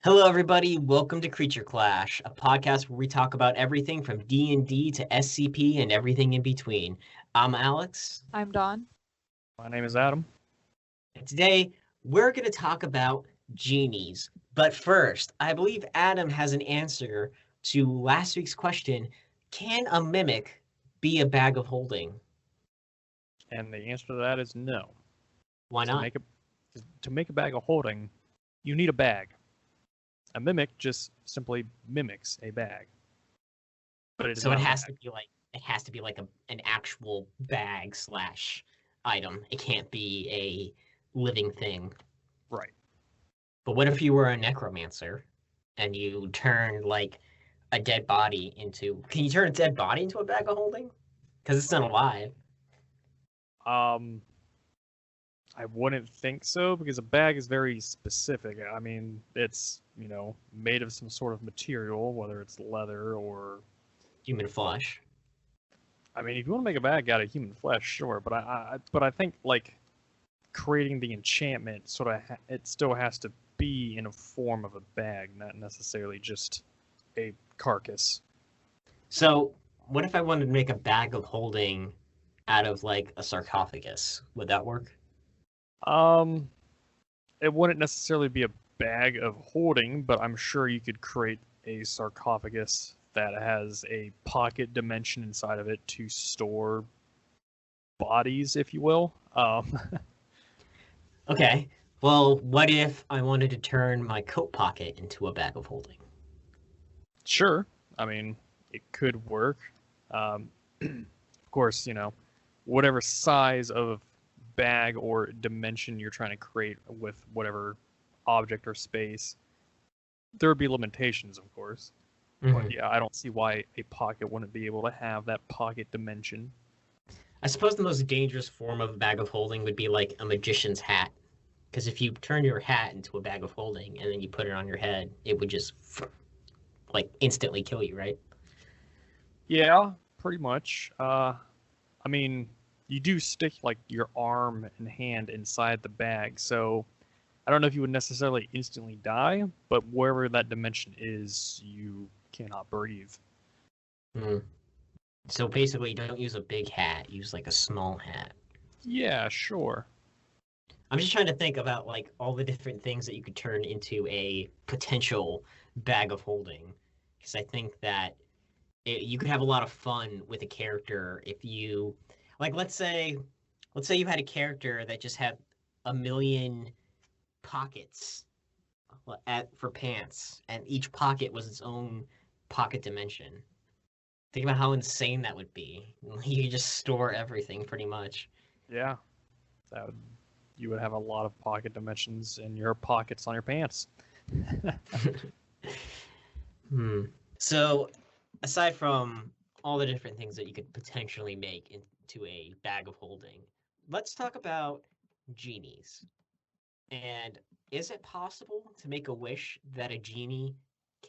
Hello, everybody. Welcome to Creature Clash, a podcast where we talk about everything from D&D to SCP and everything in between. I'm Alex, I'm Dawn. My name is Adam. and today we're going to talk about genies. But first, I believe Adam has an answer to last week's question: can a mimic be a bag of holding? And the answer to that is no. Why To not? make a bag of holding, you need a bag. A mimic just simply mimics a bag. But it is So it not a has bag. to be like an actual bag slash item. It can't be a living thing. Right. But what if you were a necromancer and you turned like a dead body into? Can you turn a dead body into a bag of holding? Because it's not alive. Um, I wouldn't think so because a bag is very specific. I mean, it's, made of some sort of material, whether it's leather or Human flesh. I mean, if you want to make a bag out of human flesh, sure, but I think like creating the enchantment it still has to be in a form of a bag, not necessarily just a carcass. So what if I wanted to make a bag of holding out of like a sarcophagus? Would that work? Um, it wouldn't necessarily be a bag of holding, but I'm sure you could create a sarcophagus that has a pocket dimension inside of it to store bodies, if you will. Okay. Well, what if I wanted to turn my coat pocket into a bag of holding? Sure. I mean, it could work. Of course, whatever size of bag or dimension you're trying to create with whatever object or space, there would be limitations, of course. But yeah, I don't see why a pocket wouldn't be able to have that pocket dimension. I suppose the most dangerous form of a bag of holding would be like a magician's hat. Because if you turn your hat into a bag of holding and then you put it on your head, it would just like instantly kill you, right? Yeah, pretty much. I mean, you do stick like your arm and hand inside the bag, so I don't know if you would necessarily instantly die, but wherever that dimension is, you cannot breathe. Hmm. So basically, don't use a big hat. Use like a small hat. Yeah, sure. I'm just trying to think about like all the different things that you could turn into a potential bag of holding, because I think that you could have a lot of fun with a character if you, like, let's say you had a character that just had a million pockets for pants, and each pocket was its own pocket dimension. Think about how insane that would be. You just store everything pretty much. Yeah, that would, you would have a lot of pocket dimensions in your pockets on your pants. Hmm. So, aside from all the different things that you could potentially make into a bag of holding, let's talk about genies. And is it possible to make a wish that a genie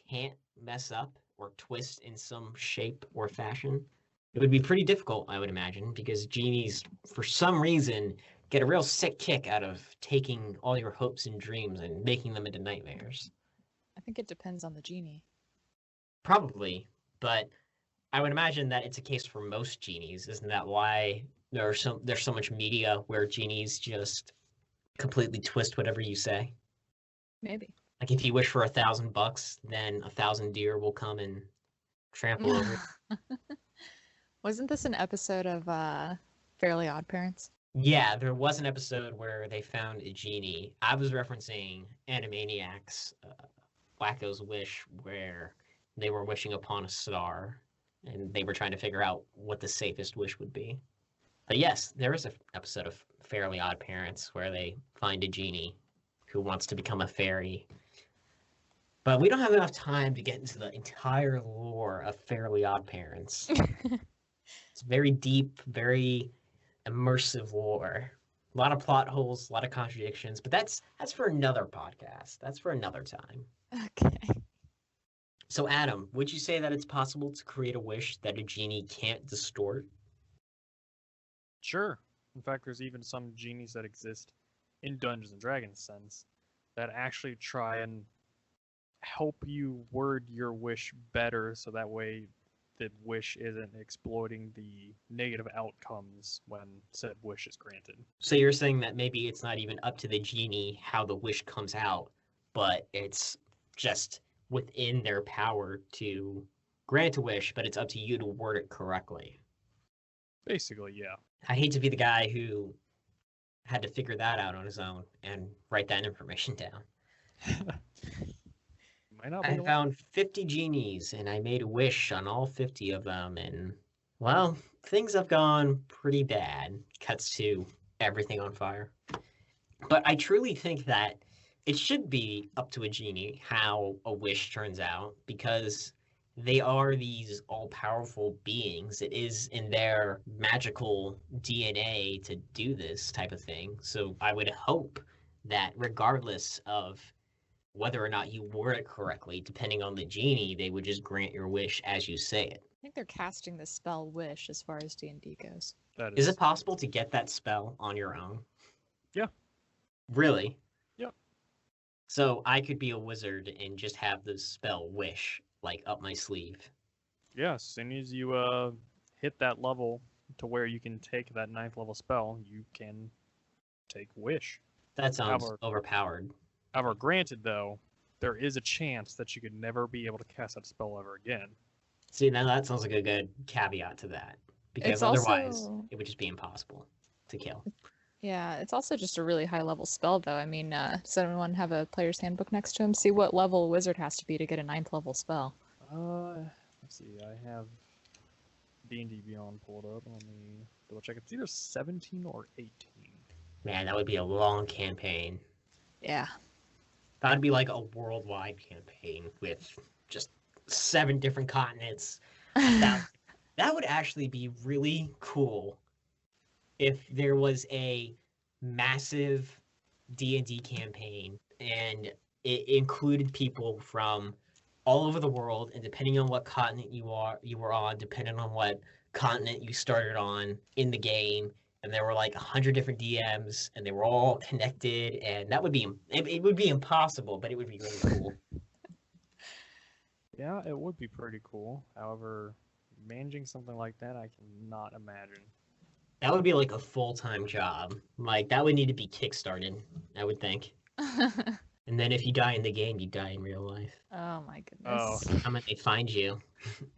can't mess up or twist in some shape or fashion? It would be pretty difficult, I would imagine, because genies, for some reason, get a real sick kick out of taking all your hopes and dreams and making them into nightmares. I think it depends on the genie. Probably, but I would imagine that it's a case for most genies. Isn't that why there's so much media where genies just completely twist whatever you say? Maybe. Like if you wish for $1,000, then 1,000 deer will come and trample over it. Wasn't this an episode of Fairly Odd Parents? Yeah, there was an episode where they found a genie. I was referencing Animaniacs, Wacko's Wish, where they were wishing upon a star, and they were trying to figure out what the safest wish would be. But yes, there is an episode of Fairly Odd Parents where they find a genie who wants to become a fairy. But we don't have enough time to get into the entire lore of Fairly Odd Parents. It's very deep, very immersive lore. A lot of plot holes, a lot of contradictions, but that's for another podcast. That's for another time. Okay. So Adam, would you say that it's possible to create a wish that a genie can't distort? Sure. In fact, there's even some genies that exist in Dungeons and Dragons sense that actually try and help you word your wish better so that way the wish isn't exploiting the negative outcomes when said wish is granted. So you're saying that maybe it's not even up to the genie how the wish comes out, but it's just within their power to grant a wish, but it's up to you to word it correctly. Basically, yeah. I hate to be the guy who had to figure that out on his own and write that information down. Might not be I alone. found 50 genies and I made a wish on all 50 of them, and well, things have gone pretty bad. Cuts to everything on fire. But I truly think that it should be up to a genie how a wish turns out, because they are these all-powerful beings. It is in their magical DNA to do this type of thing. So I would hope that regardless of whether or not you word it correctly, depending on the genie, they would just grant your wish as you say it. I think they're casting the spell Wish as far as D&D goes. That Is it possible to get that spell on your own? Yeah. Really? Yep. So I could be a wizard and just have the spell Wish, like, up my sleeve. Yeah, as soon as you hit that level to where you can take that 9th level spell, you can take wish. That sounds However- overpowered. However, granted though, there is a chance that you could never be able to cast that spell ever again. See, now that sounds like a good caveat to that. Because It's otherwise, also- it would just be impossible to kill. Yeah, it's also just a really high level spell, though. I mean, does anyone have a player's handbook next to him? See what level a wizard has to be to get a 9th level spell. Let's see. I have D&D Beyond pulled up. Let me double check. It's either 17 or 18. Man, that would be a long campaign. Yeah. That'd be like a worldwide campaign with just 7 different continents. That would actually be really cool if there was a massive D&D campaign and it included people from all over the world, and depending on what continent you were on, depending on what continent you started on in the game, and there were like 100 different DMs and they were all connected, and that would be it would be impossible, but it would be really cool. Yeah, it would be pretty cool. However, managing something like that, I cannot imagine. That would be like a full-time job. Like, that would need to be kickstarted, I would think. And then if you die in the game, you die in real life. Oh my Oh. goodness. How might they find you?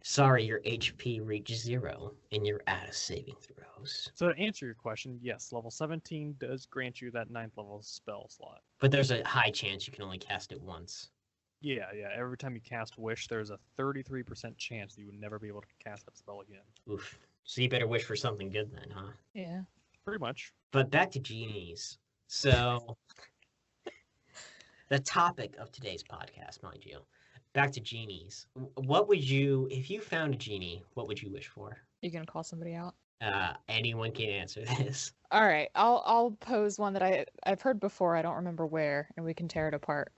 Sorry, your HP reaches 0 and you're out of saving throws. So to answer your question, yes, level 17 does grant you that 9th level spell slot. But there's a high chance you can only cast it once. Yeah. Every time you cast Wish, there's a 33% chance that you would never be able to cast that spell again. Oof. So you better wish for something good then, huh? Yeah. Pretty much. But back to genies. So, the topic of today's podcast, mind you, back to genies. What would you, if you found a genie, what would you wish for? You gonna call somebody out? Anyone can answer this. All right, I'll pose one that I've heard before. I don't remember where, and we can tear it apart.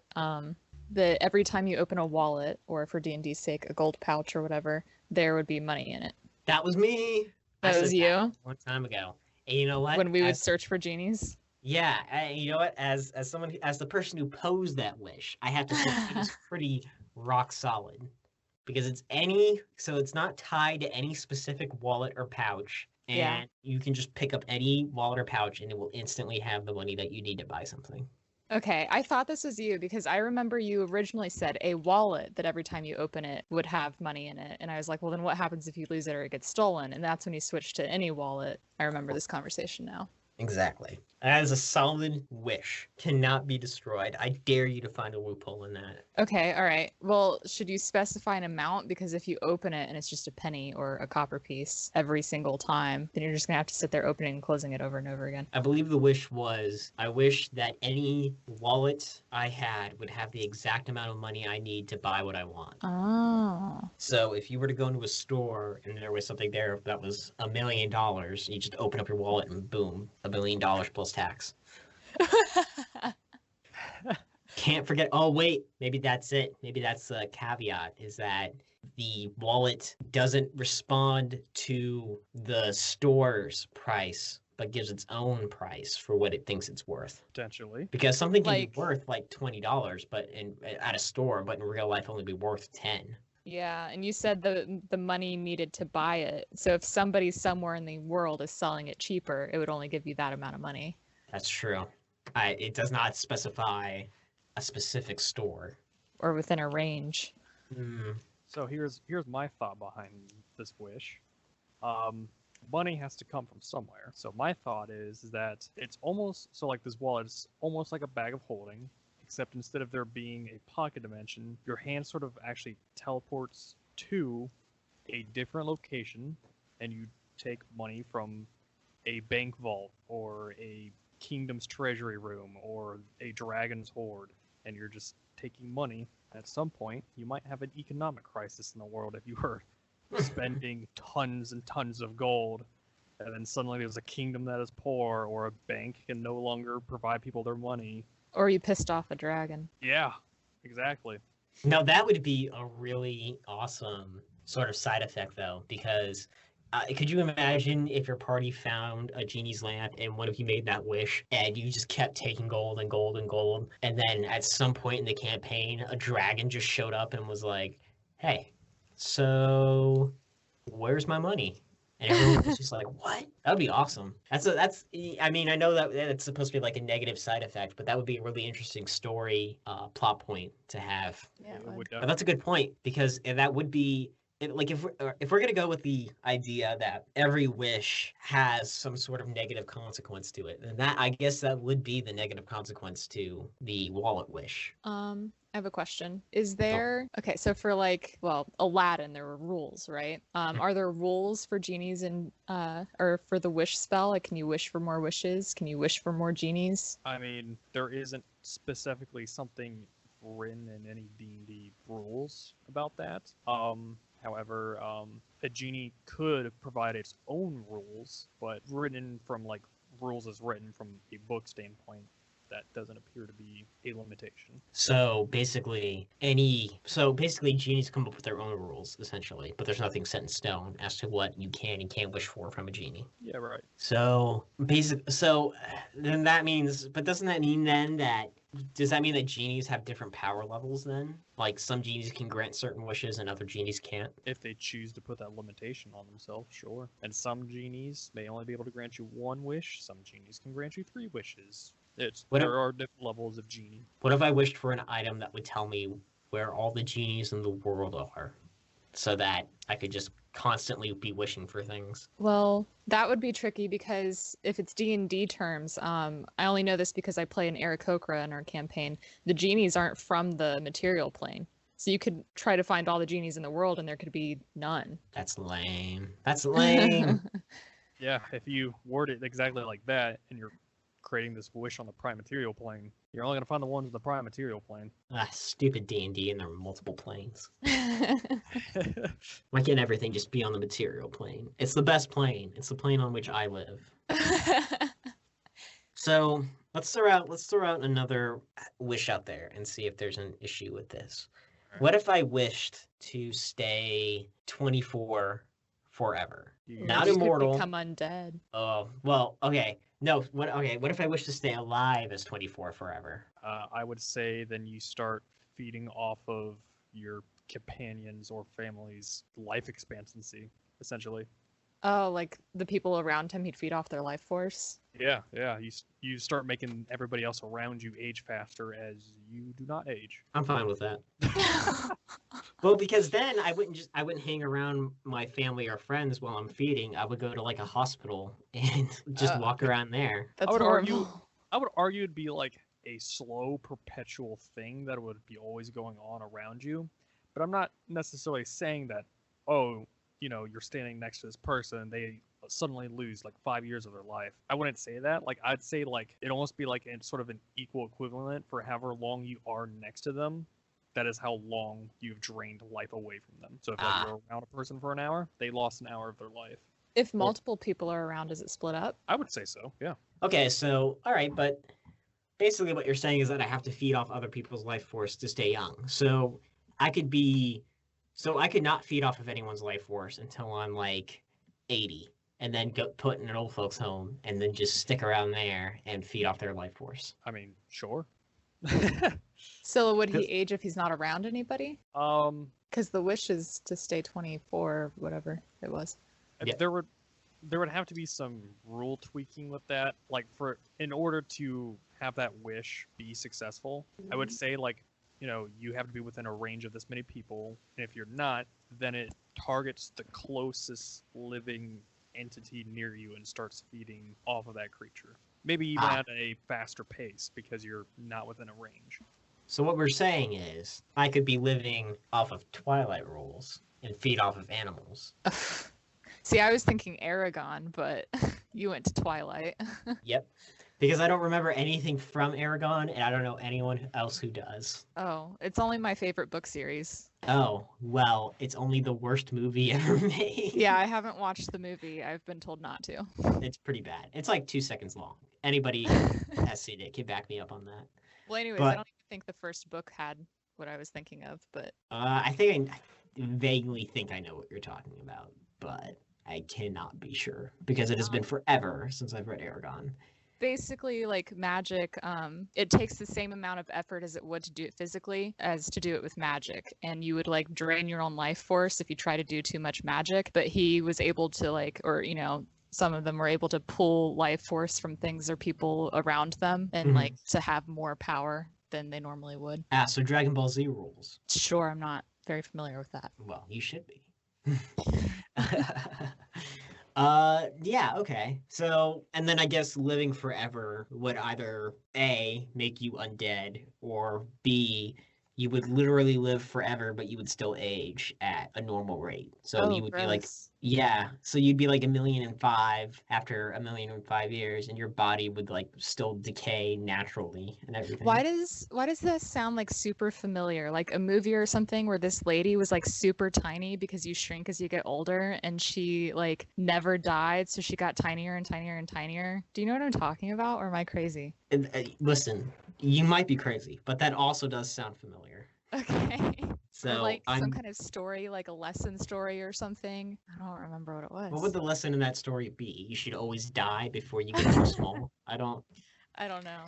That every time you open a wallet, or for D&D's sake, a gold pouch or whatever, there would be money in it. That was me. I That was said you? a long time ago. And you know what? When we would As- search for genies. Yeah, you know what? As someone, as the person who posed that wish, I have to say it was pretty rock solid, because so it's not tied to any specific wallet or pouch, and Yeah. you can just pick up any wallet or pouch, and it will instantly have the money that you need to buy something. Okay, I thought this was you because I remember you originally said a wallet that every time you open it would have money in it. And I was like, well, then what happens if you lose it or it gets stolen? And that's when you switched to any wallet. I remember this conversation now. Exactly. That is a solid wish. Cannot be destroyed. I dare you to find a loophole in that. Okay, all right. Well, should you specify an amount? Because if you open it and it's just a penny or a copper piece every single time, then you're just going to have to sit there opening and closing it over and over again. I believe the wish was, I wish that any wallet I had would have the exact amount of money I need to buy what I want. Oh. So if you were to go into a store and there was something there that was $1 million, you just open up your wallet and boom, $1 million plus tax. Can't forget. Oh, wait, maybe that's it. Maybe that's the caveat, is that the wallet doesn't respond to the store's price, but gives its own price for what it thinks it's worth. Potentially. Because something can Like- be worth like $20, but at a store, but in real life only be worth 10. Yeah, and you said the money needed to buy it. So if somebody somewhere in the world is selling it cheaper, it would only give you that amount of money. That's true. It does not specify a specific store. Or within a range. Mm, So here's my thought behind this wish. Money has to come from somewhere. So my thought is that it's almost so like this wallet is almost like a bag of holding, except instead of there being a pocket dimension, your hand sort of actually teleports to a different location, and you take money from a bank vault or a kingdom's treasury room or a dragon's hoard, and you're just taking money. At some point, you might have an economic crisis in the world if you were spending tons and tons of gold, and then suddenly there's a kingdom that is poor, or a bank can no longer provide people their money. Or you pissed off a dragon. Yeah, exactly. Now that would be a really awesome sort of side effect, though, because could you imagine if your party found a genie's lamp and one of you made that wish and you just kept taking gold and gold and gold, and then at some point in the campaign, a dragon just showed up and was like, "Hey, so where's my money?" And everyone was just like, "What?" That would be awesome. I mean, I know that it's supposed to be like a negative side effect, but that would be a really interesting story plot point to have. Yeah, It it would. But that's a good point, because that would be like if we're gonna go with the idea that every wish has some sort of negative consequence to it, then that, I guess, that would be the negative consequence to the wallet wish. I have a question. Is there okay, so for like, well, Aladdin, there were rules, right? Are there rules for genies and or for the wish spell? Like, can you wish for more wishes? Can you wish for more genies? I mean, there isn't specifically something written in any D&D rules about that. However, a genie could provide its own rules, but written from like rules as written from a book standpoint, that doesn't appear to be a limitation. So basically, genies come up with their own rules, essentially, but there's nothing set in stone as to what you can and can't wish for from a genie. Yeah, right. So then that means, but doesn't that mean then that, does that mean that genies have different power levels then? Like some genies can grant certain wishes and other genies can't? If they choose to put that limitation on themselves, sure. And some genies may only be able to grant you one wish. Some genies can grant you 3 wishes. There are different levels of genie. What if I wished for an item that would tell me where all the genies in the world are, so that I could just constantly be wishing for things? Well, that would be tricky because if it's D&D terms, I only know this because I play an Aarakocra in our campaign. The genies aren't from the material plane. So you could try to find all the genies in the world and there could be none. That's lame. That's lame. Yeah, if you word it exactly like that, and you're creating this wish on the prime material plane, you're only going to find the ones in the prime material plane. Stupid D&D, and there are multiple planes. Why can't everything just be on the material plane? It's the best plane. It's the plane on which I live. So let's throw out another wish out there and see if there's an issue with this. Alright. What if I wished to stay 24 forever? You- Not You could immortal. become undead. Oh, well, okay. No, what if I wish to stay alive as 24 forever? I would say then you start feeding off of your companions or family's life expectancy, essentially. Oh, like the people around him, he'd feed off their life force. Yeah. You start making everybody else around you age faster as you do not age. I'm fine with that. Well, because then I wouldn't hang around my family or friends while I'm feeding. I would go to like a hospital and just walk around there. That's would horrible. I would argue it'd be like a slow, perpetual thing that would be always going on around you. But I'm not necessarily saying that, oh, you're standing next to this person, they suddenly lose like 5 years of their life. I wouldn't say that. Like, I'd say like it'd almost be like sort of an equal equivalent for however long you are next to them. That is how long you've drained life away from them. So if like, you're around a person for an hour, they lost an hour of their life. If multiple people are around, is it split up? I would say so, yeah. Okay, so all right, but basically what you're saying is that I have to feed off other people's life force to stay young. So I could not feed off of anyone's life force until I'm like 80, and then go put in an old folks home and then just stick around there and feed off their life force. I mean, sure. So would he age if he's not around anybody? Um, Because the wish is to stay 24, whatever it was. Yeah. there would have to be some rule tweaking with that. Like in order to have that wish be successful, I would say like, you have to be within a range of this many people, and if you're not, then it targets the closest living entity near you and starts feeding off of that creature. Maybe even at a faster pace because you're not within a range. So what we're saying is, I could be living off of Twilight rules and feed off of animals. See, I was thinking Aragon, but you went to Twilight. Yep. Because I don't remember anything from Aragon, and I don't know anyone else who does. Oh, it's only my favorite book series. Oh, well, it's only the worst movie ever made. Yeah, I haven't watched the movie. I've been told not to. It's pretty bad. It's like 2 seconds long. Anybody has seen it can back me up on that. Well, anyways, But- I don't even think the first book had what I was thinking of, but I think I vaguely think I know what you're talking about, but I cannot be sure because it has been forever since I've read Aragon. basically like magic, it takes the same amount of effort as it would to do it physically as to do it with magic, and you would like drain your own life force if you try to do too much magic. But he was able to like, or some of them were able to pull life force from things or people around them and Mhm. like to have more power than they normally would. So Dragon Ball Z rules. Sure, I'm not very familiar with that. Well, you should be. Yeah, okay. So, and then I guess living forever would either A, make you undead, or B, you would literally live forever, but you would still age at a normal rate. So you would be like, gross. yeah, so you'd be like 1,000,005 after 1,000,005 years, and your body would like still decay naturally and everything. Why does this sound like super familiar? Like a movie or something where this lady was like super tiny because you shrink as you get older, and she like never died, so she got tinier and tinier and tinier. Do you know what I'm talking about, or am I crazy? Listen, you might be crazy, but that also does sound familiar. Okay. So Or like some I'm. kind of story, like a lesson story or something. I don't remember what it was. What would the lesson in that story be? You should always die before you get too small. I don't know.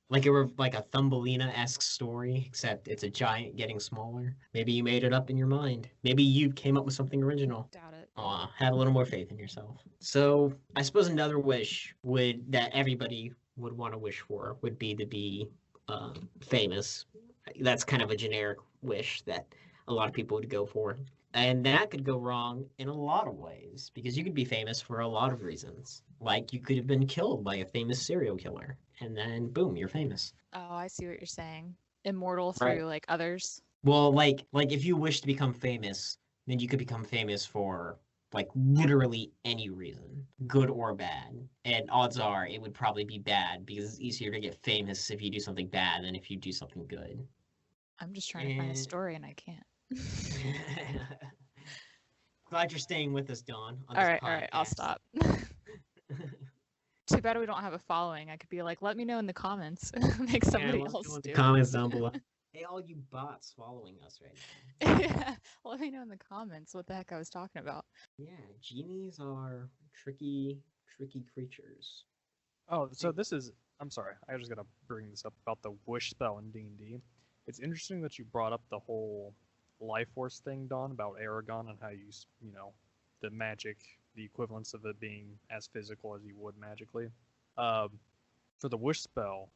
like it were like a Thumbelina-esque story, except it's a giant getting smaller. Maybe you made it up in your mind. Maybe you came up with something original. Doubt it. Aw, have a little more faith in yourself. So I suppose another wish that everybody would want to wish for would be to be famous. That's kind of a generic wish that a lot of people would go for. And that could go wrong in a lot of ways because you could be famous for a lot of reasons. Like you could have been killed by a famous serial killer and then boom, you're famous. Oh, I see what you're saying. Immortal Right. through like others. Well, like if you wish to become famous, then you could become famous for like literally any reason, good or bad. And odds are it would probably be bad because it's easier to get famous if you do something bad than if you do something good. I'm just trying to find a Eh. story and I can't. Glad you're staying with us, Dawn. On All this right, I'll podcast. stop. Too bad we don't have a following. I could be like, let me know in the comments. Make somebody Yeah, let us else know in do the it. comments down below. Hey, all you bots following us right now. Yeah, let me know in the comments what the heck I was talking about. Yeah, genies are tricky creatures. Oh, so I'm sorry, I just gotta bring this up about the wish spell in D&D. It's interesting that you brought up the whole life force thing, Don, about Aragon and how the magic, the equivalence of it being as physical as you would magically. For the wish spell,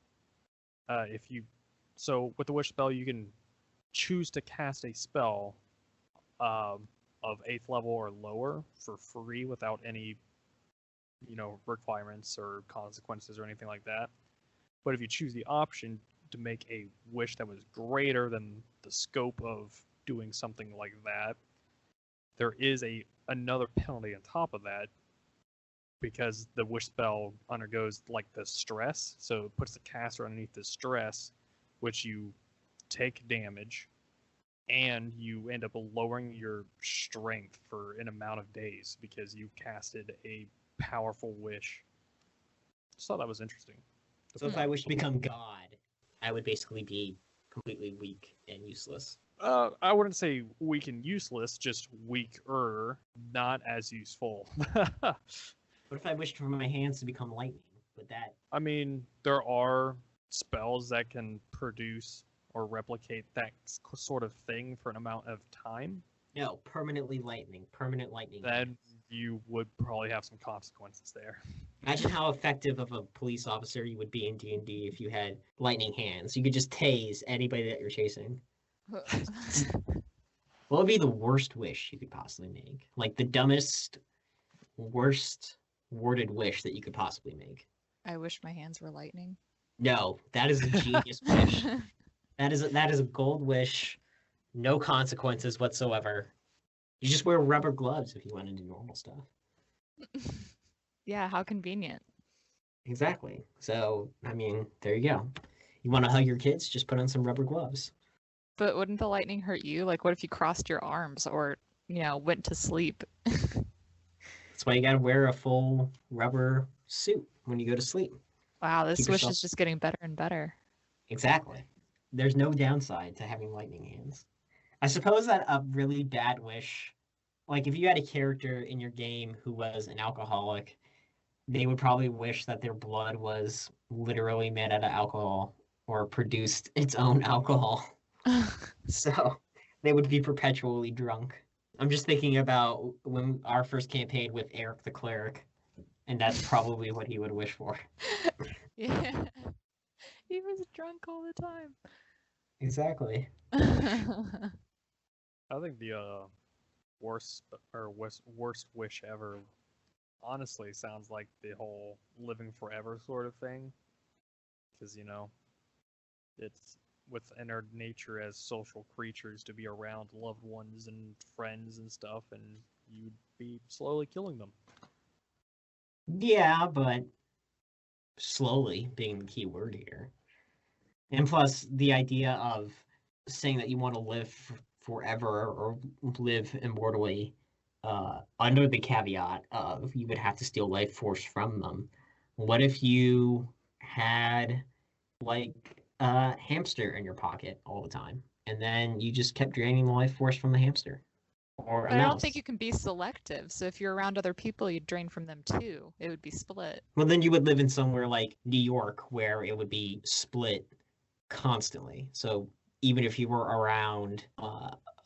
so with the wish spell, you can choose to cast a spell of 8th level or lower for free without any requirements or consequences or anything like that. But if you choose the option to make a wish that was greater than the scope of doing something like that, there is another penalty on top of that because the wish spell undergoes like the stress, so it puts the caster underneath the stress, which you take damage and you end up lowering your strength for an amount of days because you casted a powerful wish. Just thought that was interesting. So if I wish to become God, I would basically be completely weak and useless. I wouldn't say weak and useless, just weaker, not as useful. What if I wished for my hands to become lightning? Would that? I mean, there are spells that can produce or replicate that sort of thing for an amount of time. No, permanently lightning. Permanent lightning. Then you would probably have some consequences there. Imagine how effective of a police officer you would be in D&D if you had lightning hands. You could just tase anybody that you're chasing. What would be the worst wish you could possibly make? Like the dumbest, worst worded wish that you could possibly make? I wish my hands were lightning. No, that is a genius wish. That is a gold wish. No consequences whatsoever. You just wear rubber gloves if you want to do normal stuff. Yeah, how convenient. Exactly. So, I mean, there you go. You want to hug your kids? Just put on some rubber gloves. But wouldn't the lightning hurt you? Like, what if you crossed your arms or, went to sleep? That's why you gotta wear a full rubber suit when you go to sleep. Wow, this Keep wish yourself- is just getting better and better. Exactly. There's no downside to having lightning hands. I suppose that a really bad wish, like if you had a character in your game who was an alcoholic, they would probably wish that their blood was literally made out of alcohol or produced its own alcohol. So they would be perpetually drunk. I'm just thinking about when our first campaign with Eric the Cleric, and that's probably what he would wish for. Yeah. He was drunk all the time. Exactly. I think the worst wish ever honestly sounds like the whole living forever sort of thing. Because, it's within our nature as social creatures to be around loved ones and friends and stuff, and you'd be slowly killing them. Yeah, but slowly being the key word here. And plus, the idea of saying that you want to live forever or live immortally under the caveat of you would have to steal life force from them. What if you had like a hamster in your pocket all the time and then you just kept draining the life force from the hamster? Or a But I don't mouse? think you can be selective. So if you're around other people, you'd drain from them too. It would be split. Well, then you would live in somewhere like New York where it would be split constantly. So even if you were around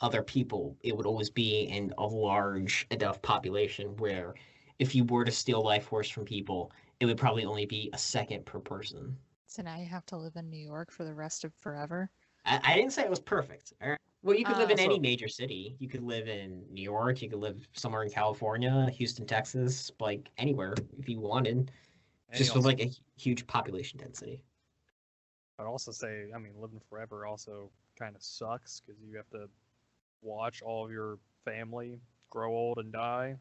other people, it would always be in a large enough population where if you were to steal life force from people, it would probably only be a second per person. So now you have to live in New York for the rest of forever. I didn't say it was perfect. All right? Well, you could live in any So- major city. You could live in New York. You could live somewhere in California, Houston, Texas, like anywhere if you wanted, And just you with also- like a huge population density. I'd also say, living forever also kind of sucks because you have to watch all of your family grow old and die,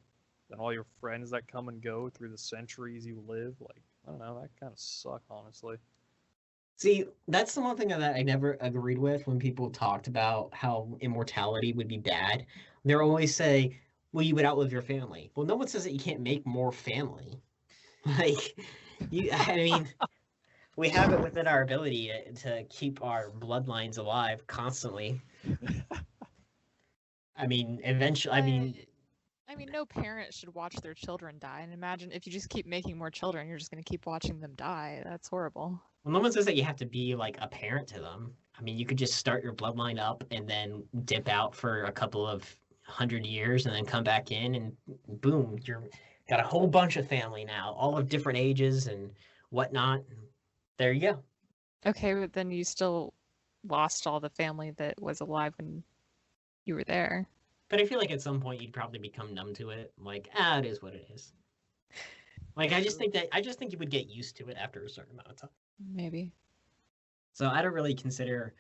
and all your friends that come and go through the centuries you live. Like, I don't know, that kind of suck, honestly. See, that's the one thing that I never agreed with when people talked about how immortality would be bad. They always say, well, you would outlive your family. Well, no one says that you can't make more family. Like, I mean, we have it within our ability to keep our bloodlines alive constantly. I mean, eventually, No parent should watch their children die. And imagine if you just keep making more children, you're just going to keep watching them die. That's horrible. well, no one says that you have to be like a parent to them. I mean, you could just start your bloodline up and then dip out for a couple of 100 years and then come back in and boom, you're got a whole bunch of family now, all of different ages and whatnot. There you go. Okay, but then you still lost all the family that was alive when you were there. But I feel like at some point you'd probably become numb to it. Like, it is what it is. Like, I just think you would get used to it after a certain amount of time. Maybe. So I don't really consider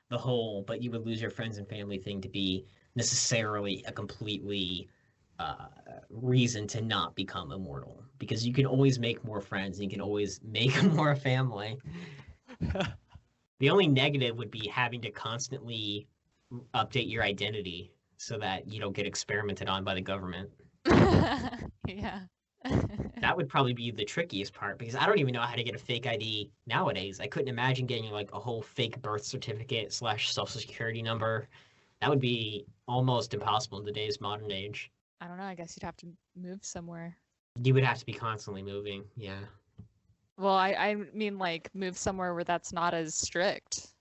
the whole, but you would lose your friends and family thing to be necessarily a completely reason to not become immortal, because you can always make more friends and you can always make more family. The only negative would be having to constantly update your identity so that you don't get experimented on by the government. Yeah. That would probably be the trickiest part, because I don't even know how to get a fake ID nowadays. I couldn't imagine getting like a whole fake birth certificate / social security number That would be almost impossible in today's modern age. I don't know. I guess you'd have to move somewhere. You would have to be constantly moving. Yeah. Well, I mean, like, move somewhere where that's not as strict,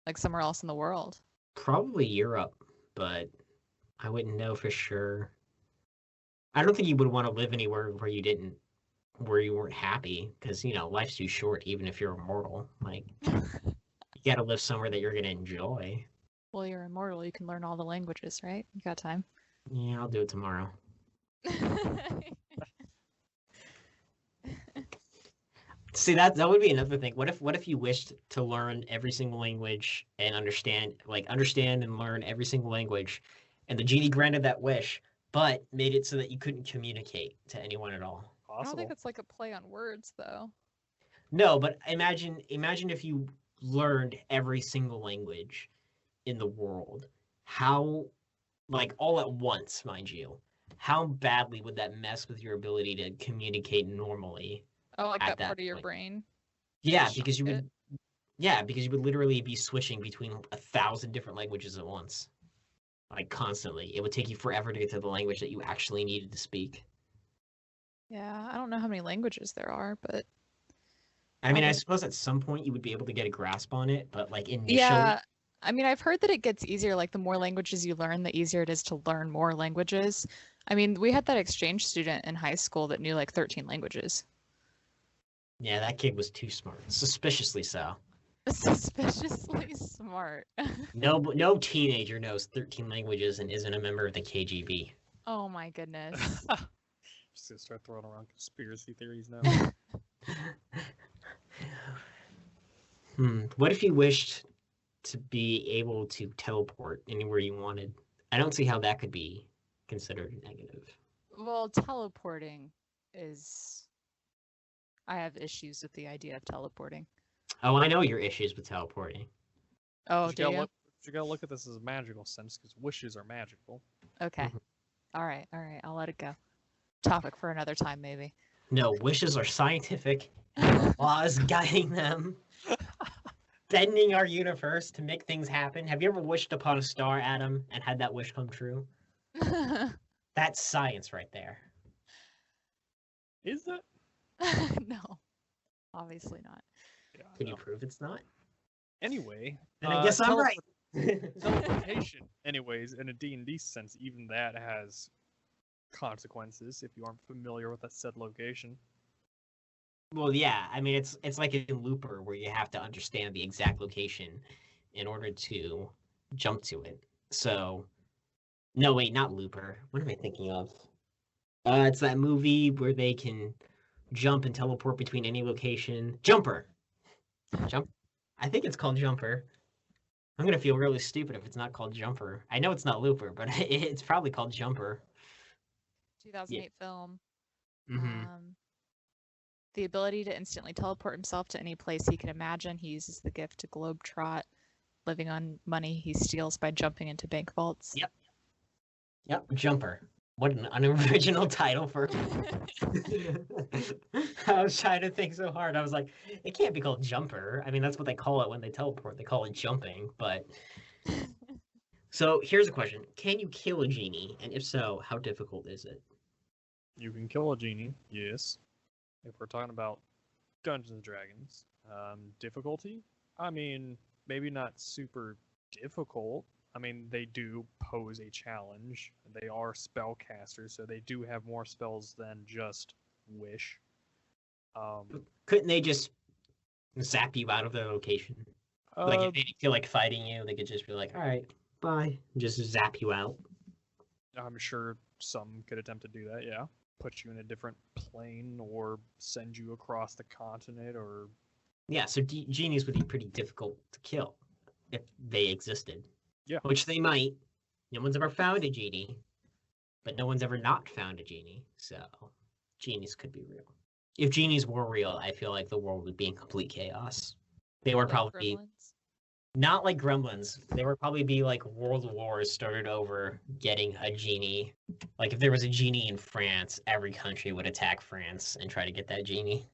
like somewhere else in the world. Probably Europe, but I wouldn't know for sure. I don't think you would want to live anywhere where you weren't happy, because life's too short. Even if you're immortal, like you got to live somewhere that you're gonna enjoy. Well, you're immortal. You can learn all the languages, right? You got time. Yeah, I'll do it tomorrow. See, that would be another thing. What if you wished to learn every single language and understand and learn every single language, and the genie granted that wish, but made it so that you couldn't communicate to anyone at all? I don't Possible. think it's like a play on words, though. No, but imagine if you learned every single language in the world. How, like all at once, mind you, how badly would that mess with your ability to communicate normally? Oh, like At that that part of your point. brain. Yeah, Shock because you it. would. Yeah, because you would literally be switching between 1,000 different languages at once, like constantly. It would take you forever to get to the language that you actually needed to speak. Yeah, I don't know how many languages there are, but I mean, I Probably. suppose at some point you would be able to get a grasp on it, but like initially, yeah. I mean, I've heard that it gets easier. Like, the more languages you learn, the easier it is to learn more languages. I mean, we had that exchange student in high school that knew like 13 languages. yeah, that kid was too smart, suspiciously so. Suspiciously smart. No teenager knows 13 languages and isn't a member of the KGB. Oh my goodness. Just gonna start throwing around conspiracy theories now. What if you wished to be able to teleport anywhere you wanted? I don't see how that could be considered negative. Well, teleporting is. I have issues with the idea of teleporting. Oh, I know your issues with teleporting. Oh, you do gotta you? look at this as a magical sense because wishes are magical. Okay. Mhm. All right. I'll let it go. Topic for another time, maybe. No, wishes are scientific. Laws guiding them, bending our universe to make things happen. Have you ever wished upon a star, Adam, and had that wish come true? That's science right there. Is it? No, obviously not. Yeah, Can you no. prove it's not? Anyway, Then I guess I'm right. teleportation. Anyways, in a D&D sense, even that has consequences if you aren't familiar with a said location. Well, yeah. I mean, it's like in Looper where you have to understand the exact location in order to jump to it. So, no, wait, not Looper. What am I thinking of? It's that movie where they can jump and teleport between any location. Jumper. Jump. I think it's called Jumper. I'm gonna feel really stupid if it's not called Jumper. I know it's not Looper, but it's probably called Jumper. 2008 film. Mm-hmm. The ability to instantly teleport himself to any place he can imagine. He uses the gift to globetrot, living on money he steals by jumping into bank vaults. Yep, Jumper. What an unoriginal title for. I was trying to think so hard. I was like, it can't be called Jumper. I mean, that's what they call it when they teleport. They call it jumping. But so here's a question: can you kill a genie? And if so, how difficult is it? You can kill a genie, yes. If we're talking about Dungeons and Dragons, difficulty. I mean, maybe not super difficult. I mean, they do pose a challenge. They are spellcasters, so they do have more spells than just wish. Couldn't they just zap you out of their location? Like if they didn't feel like fighting you, they could just be like, "All right, bye," and just zap you out. I'm sure some could attempt to do that, yeah. Put you in a different plane or send you across the continent or... Yeah, so genies would be pretty difficult to kill if they existed. Yeah. Which they might. No one's ever found a genie, but no one's ever not found a genie, so genies could be real. If genies were real, I feel like the world would be in complete chaos. They would Like probably be gremlins. not like gremlins. They would probably be like world wars started over getting a genie. Like if there was a genie in France, every country would attack France and try to get that genie.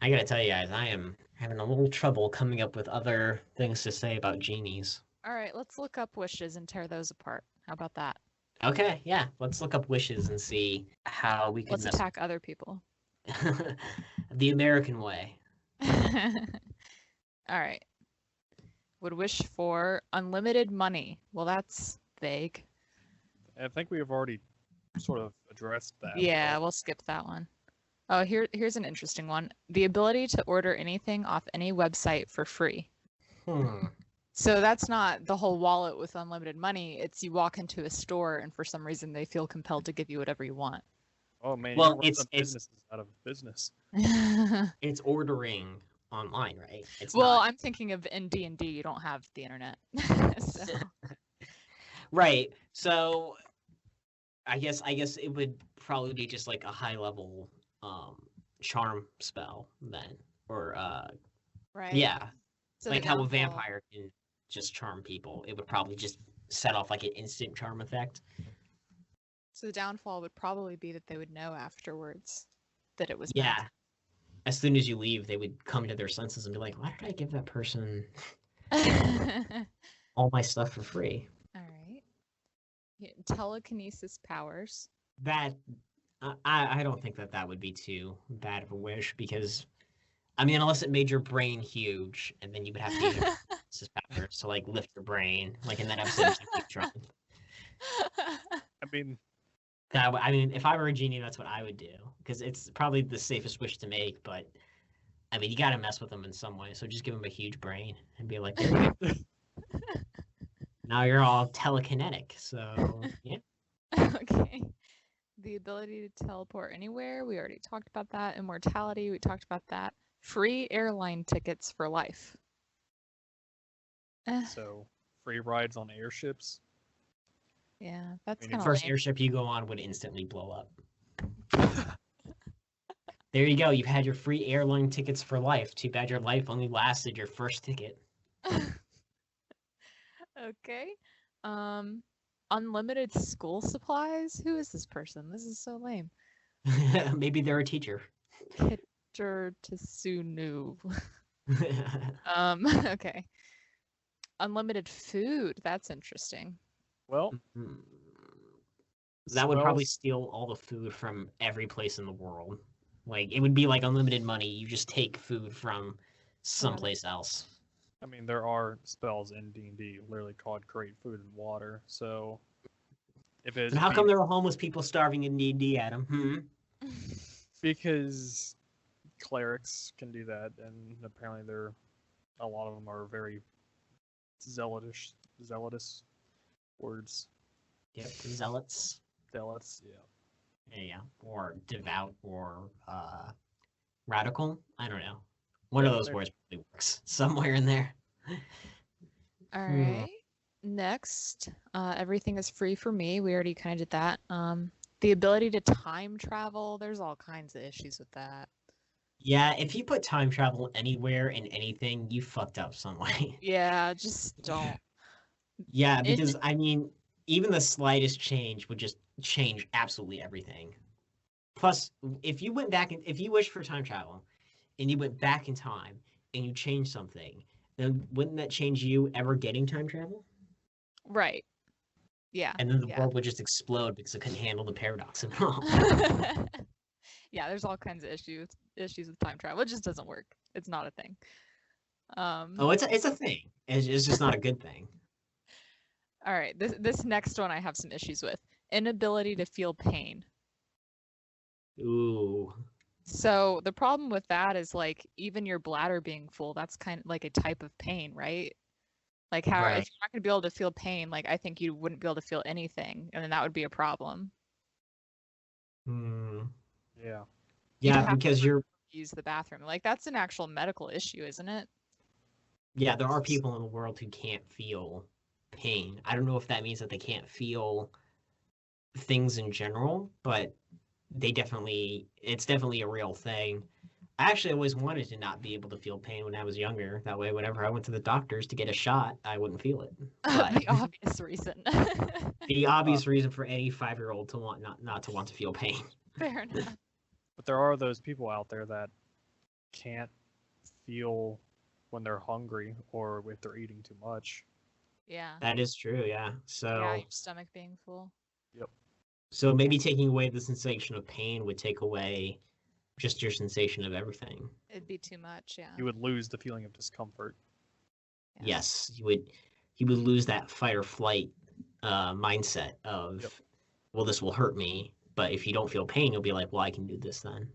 I gotta tell you guys, I am having a little trouble coming up with other things to say about genies. All right, let's look up wishes and tear those apart. How about that? Okay, yeah. Let's look up wishes and see how we could Let's mess attack other people. the American way. All right. Would wish for unlimited money. Well, that's vague. I think we have already sort of addressed that. Yeah, we'll skip that one. Oh, here's an interesting one. The ability to order anything off any website for free. So that's not the whole wallet with unlimited money. It's you walk into a store and for some reason they feel compelled to give you whatever you want. Oh man, Well, you run some businesses out of business. It's ordering online, right? It's Well, not. I'm thinking of in D&D, you don't have the internet. So, Right. So I guess it would probably be just like a high level charm spell then. Or right. yeah. So Like the how a downfall- vampire can just charm people. It would probably just set off like an instant charm effect. So the downfall would probably be that they would know afterwards that it was Yeah. As soon as you leave, they would come to their senses and be like, why did I give that person bad. all my stuff for free? All right. Yeah, telekinesis powers. That I don't think that would be too bad of a wish because I mean unless it made your brain huge and then you would have to use your telekinesis powers to like lift your brain like in that episode of Tron. I mean, I mean if I were a genie that's what I would do because it's probably the safest wish to make, but I mean you got to mess with them in some way, so just give them a huge brain and be like, there you go. Now you're all telekinetic, so yeah. Okay. The ability to teleport anywhere. We already talked about that. Immortality. We talked about that. Free airline tickets for life. so free rides on airships. Yeah, that's I mean, kind of First lame. airship you go on would instantly blow up. There you go. You've had your free airline tickets for life. Too bad your life only lasted your first ticket. Okay. Unlimited school supplies. Who is this person? This is so lame. Maybe they're a teacher. Kitter Tsunu. Okay. Unlimited food. That's interesting. Well, That would probably spells- steal all the food from every place in the world. Like it would be like unlimited money. You just take food from someplace else. I mean, there are spells in D&D literally called create food and water. So if it's And how come there are homeless people starving in D&D, Adam? because clerics can do that, and apparently a lot of them are very zealotous words. Yep, zealots. Zealots, yeah. Yeah, or devout, or radical. I don't know. One Yeah, of those there- words probably works somewhere in there. All right. Next, everything is free for me. We already kind of did that. The ability to time travel. There's all kinds of issues with that. Yeah, if you put time travel anywhere in anything, you fucked up some way. Yeah, just don't. Yeah, because I mean, even the slightest change would just change absolutely everything. Plus, if you went back and if you wished for time travel and you went back in time and you changed something, then wouldn't that change you ever getting time travel? Right. Yeah. And then the yeah. world would just explode because it couldn't handle the paradox at all. Yeah, there's all kinds of issues with time travel. It just doesn't work. It's not a thing. Oh, it's a thing. It's just not a good thing. All right. This next one I have some issues with. Inability to feel pain. Ooh. So the problem with that is like even your bladder being full, that's kind of like a type of pain, right? Like how Right. if you're not going to be able to feel pain, like I think you wouldn't be able to feel anything, and then that would be a problem. Hmm. Yeah. You'd Yeah, have because to you're use the bathroom. Like that's an actual medical issue, isn't it? yeah, there are people in the world who can't feel pain. I don't know if that means that they can't feel things in general, but it's definitely a real thing. I actually always wanted to not be able to feel pain when I was younger. That way, whenever I went to the doctors to get a shot, I wouldn't feel it. But The obvious reason. the obvious reason for any 5-year-old to want not to want to feel pain. Fair enough. But there are those people out there that can't feel when they're hungry or if they're eating too much. Yeah. That is true, yeah. Yeah, So your stomach being full. Yep. so maybe taking away the sensation of pain would take away just your sensation of everything. It'd be too much, yeah. You would lose the feeling of discomfort. Yeah. Yes, you would lose that fight or flight mindset of, Yep. well, this will hurt me. But if you don't feel pain, you'll be like, well, I can do this then.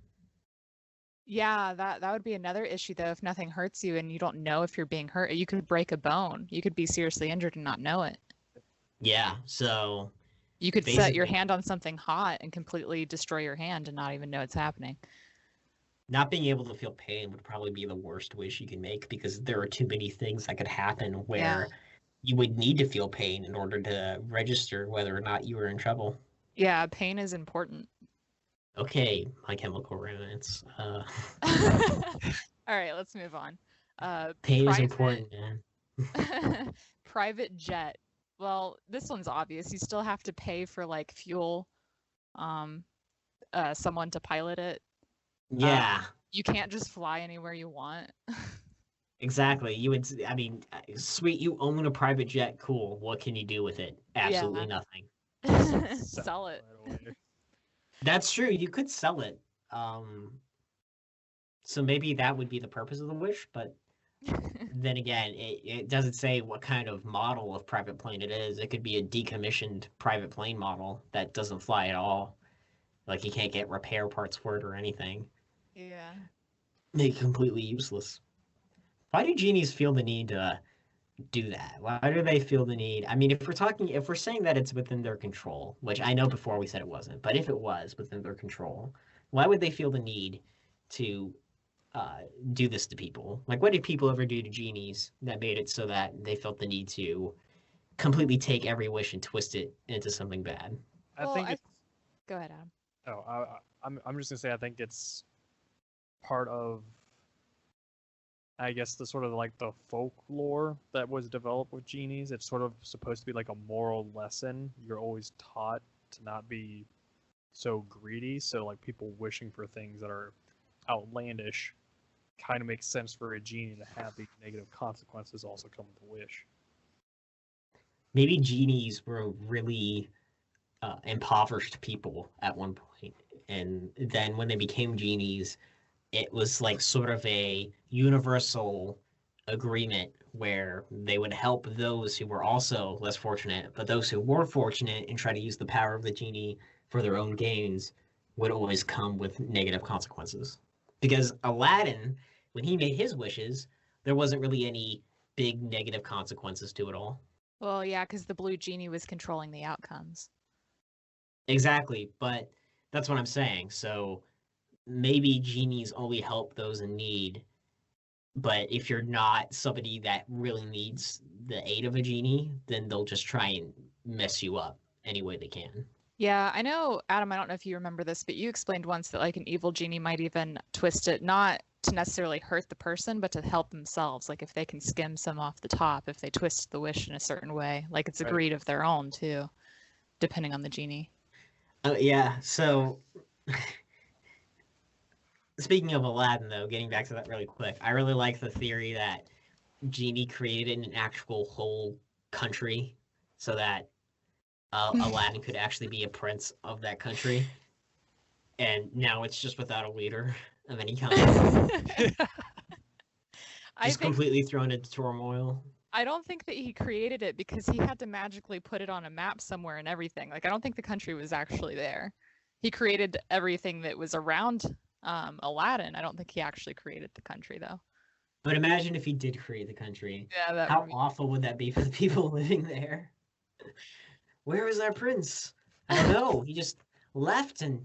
Yeah, that would be another issue though. If nothing hurts you and you don't know if you're being hurt, you could break a bone. You could be seriously injured and not know it. Yeah, so You could set your basically, hand on something hot and completely destroy your hand and not even know it's happening. not being able to feel pain would probably be the worst wish you can make because there are too many things that could happen Yeah. where you would need to feel pain in order to register whether or not you were in trouble. Yeah, pain is important. Okay, My Chemical Romance. All right, let's move on. Pain is Private important, man. private jet. Well, this one's obvious. You still have to pay for like fuel, someone to pilot it. Yeah, You can't just fly anywhere you want. exactly. I mean, sweet, you own a private jet, cool. What can you do with it? Absolutely Yeah. nothing. Sell it. Right away. That's true. You could sell it. So maybe that would be the purpose of the wish, but then again, it doesn't say what kind of model of private plane it is. It could be a decommissioned private plane model that doesn't fly at all. Like you can't get repair parts for it or anything. Yeah. Make it completely useless. Why do genies feel the need to do that? Why do they feel the need? I mean, if we're saying that it's within their control, which I know before we said it wasn't, but if it was within their control, why would they feel the need to do this to people? Like, what did people ever do to genies that made it so that they felt the need to completely take every wish and twist it into something bad? I Well, think I it's. go ahead, Adam. Oh, I'm just gonna say I think it's part of, I guess, the sort of like the folklore that was developed with genies. It's sort of supposed to be like a moral lesson. You're always taught to not be so greedy. So like people wishing for things that are outlandish kind of makes sense for a genie to have these negative consequences also come with a wish. Maybe genies were really impoverished people at one point, and then when they became genies, it was like sort of a universal agreement where they would help those who were also less fortunate, but those who were fortunate and try to use the power of the genie for their own gains would always come with negative consequences. Because Aladdin, when he made his wishes, there wasn't really any big negative consequences to it all. Well, yeah, because the blue genie was controlling the outcomes. Exactly, but that's what I'm saying. So maybe genies only help those in need, but if you're not somebody that really needs the aid of a genie, then they'll just try and mess you up any way they can. Yeah, I know, Adam, I don't know if you remember this, but you explained once that like an evil genie might even twist it not to necessarily hurt the person, but to help themselves. Like if they can skim some off the top, if they twist the wish in a certain way, like it's a Right. greed of their own too, depending on the genie. Oh yeah, so speaking of Aladdin though, getting back to that really quick, I really like the theory that Genie created an actual whole country so that Aladdin could actually be a prince of that country. And now it's just without a leader of any kind. I Just think completely thrown into turmoil. I don't think that he created it because he had to magically put it on a map somewhere and everything. Like I don't think the country was actually there. He created everything that was around Aladdin. I don't think he actually created the country though. But imagine if he did create the country. Yeah, that How would be awful would that be for the people living there? Where is our prince? I don't know. He just left and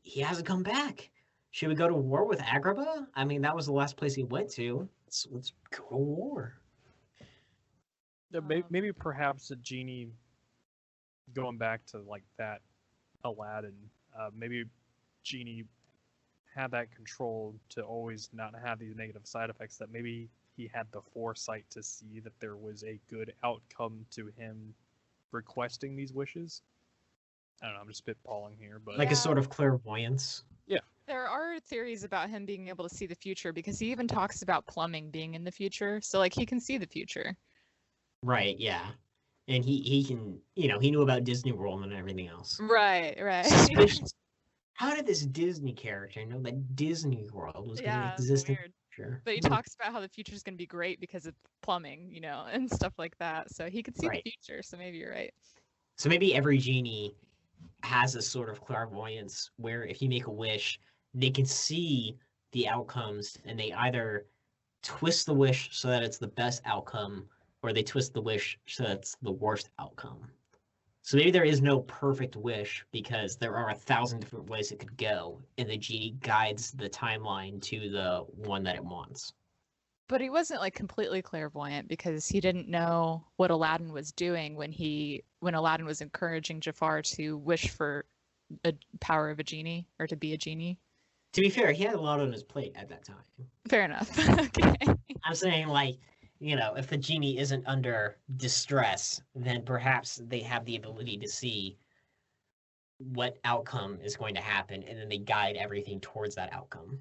he hasn't come back. Should we go to war with Agrabah? I mean, that was the last place he went to. Let's go to war. Maybe perhaps a genie, going back to like that Aladdin, maybe genie had that control to always not have these negative side effects, that maybe he had the foresight to see that there was a good outcome to him requesting these wishes. I don't know, I'm just spitballing here, but Like Yeah. a sort of clairvoyance. There are theories about him being able to see the future because he even talks about plumbing being in the future. So like he can see the future. Right, yeah. And he can, he knew about Disney World and everything else. Right. Suspicious. How did this Disney character know that Disney World was going to Yeah, it's exist in the weird. future? But he talks about how the future is going to be great because of plumbing, and stuff like that. So he could see the Right. future. So maybe you're right. So maybe every genie has a sort of clairvoyance where if you make a wish, they can see the outcomes and they either twist the wish so that it's the best outcome or they twist the wish so that it's the worst outcome. So maybe there is no perfect wish because there are 1,000 different ways it could go, and the genie guides the timeline to the one that it wants. But he wasn't like completely clairvoyant because he didn't know what Aladdin was doing when Aladdin was encouraging Jafar to wish for a power of a genie or to be a genie. To be fair, he had a lot on his plate at that time. Fair enough. Okay. I'm saying, like, if the genie isn't under distress, then perhaps they have the ability to see what outcome is going to happen, and then they guide everything towards that outcome.